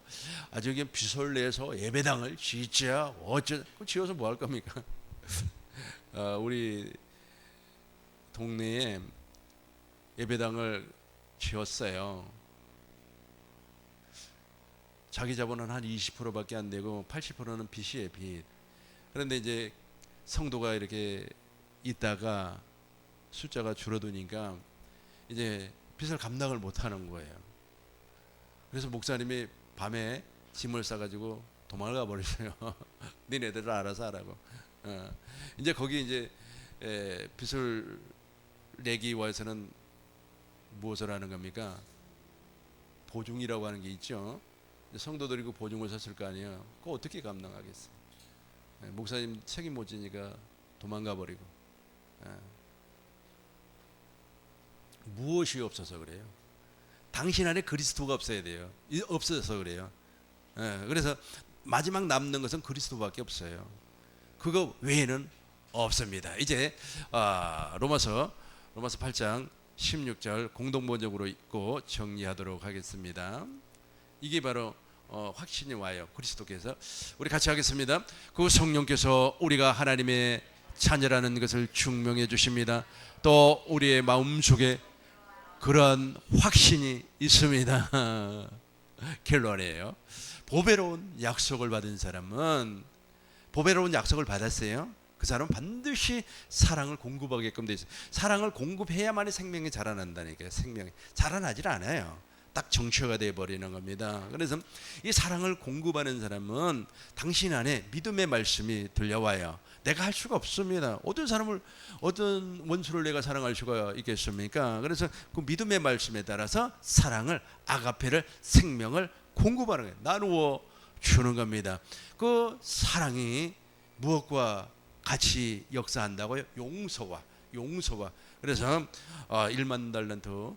아주 그냥 비솔 내서 예배당을 짓자 지어서 뭐 할 겁니까? 우리 동네에 예배당을 지었어요. 자기 자본은 한 20%밖에 안 되고 80%는 빚이에요, 빚. 그런데 이제 성도가 이렇게 있다가 숫자가 줄어드니까 이제 빚을 감당을 못 하는 거예요. 그래서 목사님이 밤에 짐을 싸가지고 도망을 가버렸어요. 니네들 알아서 하라고. 이제 거기 이제 빚을 내기 위해서는 무엇을 하는 겁니까? 보증이라고 하는 게 있죠. 성도들이 그 보증을 섰을 거 아니에요. 그거 어떻게 감당하겠어요? 목사님 책임 못 지니까 도망가 버리고. 무엇이 없어서 그래요? 당신 안에 그리스도가 없어야 돼요. 없어서 그래요. 그래서 마지막 남는 것은 그리스도밖에 없어요. 그거 외에는 없습니다. 이제 로마서 8장 16절 공동번역으로 읽고 정리하도록 하겠습니다. 이게 바로 확신이 와요. 그리스도께서. 우리 같이 하겠습니다. 그 성령께서 우리가 하나님의 자녀라는 것을 증명해 주십니다. 또 우리의 마음속에 그러한 확신이 있습니다. 결론이에요. 보배로운 약속을 받은 사람은, 보배로운 약속을 받았어요. 그 사람은 반드시 사랑을 공급하게끔 돼 있어요. 사랑을 공급해야만이 생명이 자라난다니까요. 생명이 자라나질 않아요. 딱 정체가 되어 버리는 겁니다. 그래서 이 사랑을 공급하는 사람은 당신 안에 믿음의 말씀이 들려와요. 내가 할 수가 없습니다. 어떤 원수를 내가 사랑할 수가 있겠습니까? 그래서 그 믿음의 말씀에 따라서 사랑을, 아가페를, 생명을 공급하는 거예요. 나누어 주는 겁니다. 그 사랑이 무엇과 같이 역사한다고요? 용서와. 그래서 1만 달란트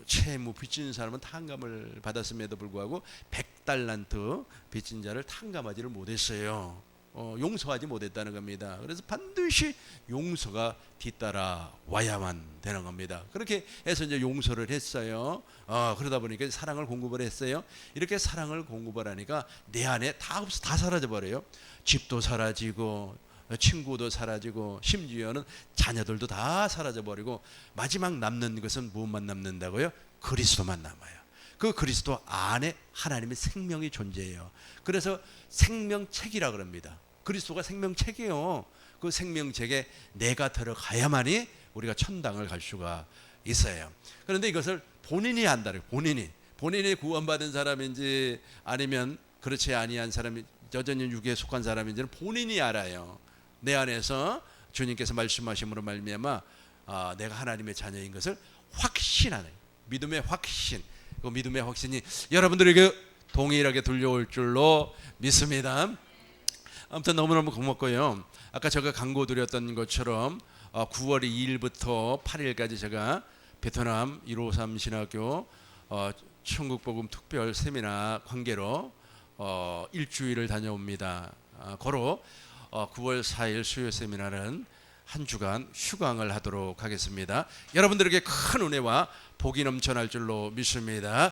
채무 빚진 사람은 탕감을 받았음에도 불구하고 100달란트 빚진 자를 탕감하지를 못했어요. 용서하지 못했다는 겁니다. 그래서 반드시 용서가 뒤따라 와야만 되는 겁니다. 그렇게 해서 이제 용서를 했어요. 그러다 보니까 사랑을 공급을 했어요. 이렇게 사랑을 공급을 하니까 내 안에 다 사라져 버려요. 집도 사라지고 친구도 사라지고 심지어는 자녀들도 다 사라져 버리고 마지막 남는 것은 무엇만 남는다고요? 그리스도만 남아요. 그 그리스도 안에 하나님의 생명이 존재해요. 그래서 생명책이라 그럽니다. 그리스도가 생명책이에요. 그 생명책에 내가 들어가야만이 우리가 천당을 갈 수가 있어요. 그런데 이것을 본인이 안다. 본인이 구원받은 사람인지 아니면 그렇지 아니한 사람이 여전히 육에 속한 사람인지는 본인이 알아요. 내 안에서 주님께서 말씀하심으로 말미암아 내가 하나님의 자녀인 것을 확신하는 믿음의 확신. 그 믿음의 확신이 여러분들에게 동일하게 들려올 줄로 믿습니다. 아무튼 너무너무 고맙고요. 아까 제가 광고 드렸던 것처럼 9월 2일부터 8일까지 제가 베트남 153 신학교 천국복음 특별 세미나 관계로 일주일을 다녀옵니다. 고로 9월 4일 수요 세미나는 한 주간 휴강을 하도록 하겠습니다. 여러분들에게 큰 은혜와 복이 넘쳐날 줄로 믿습니다.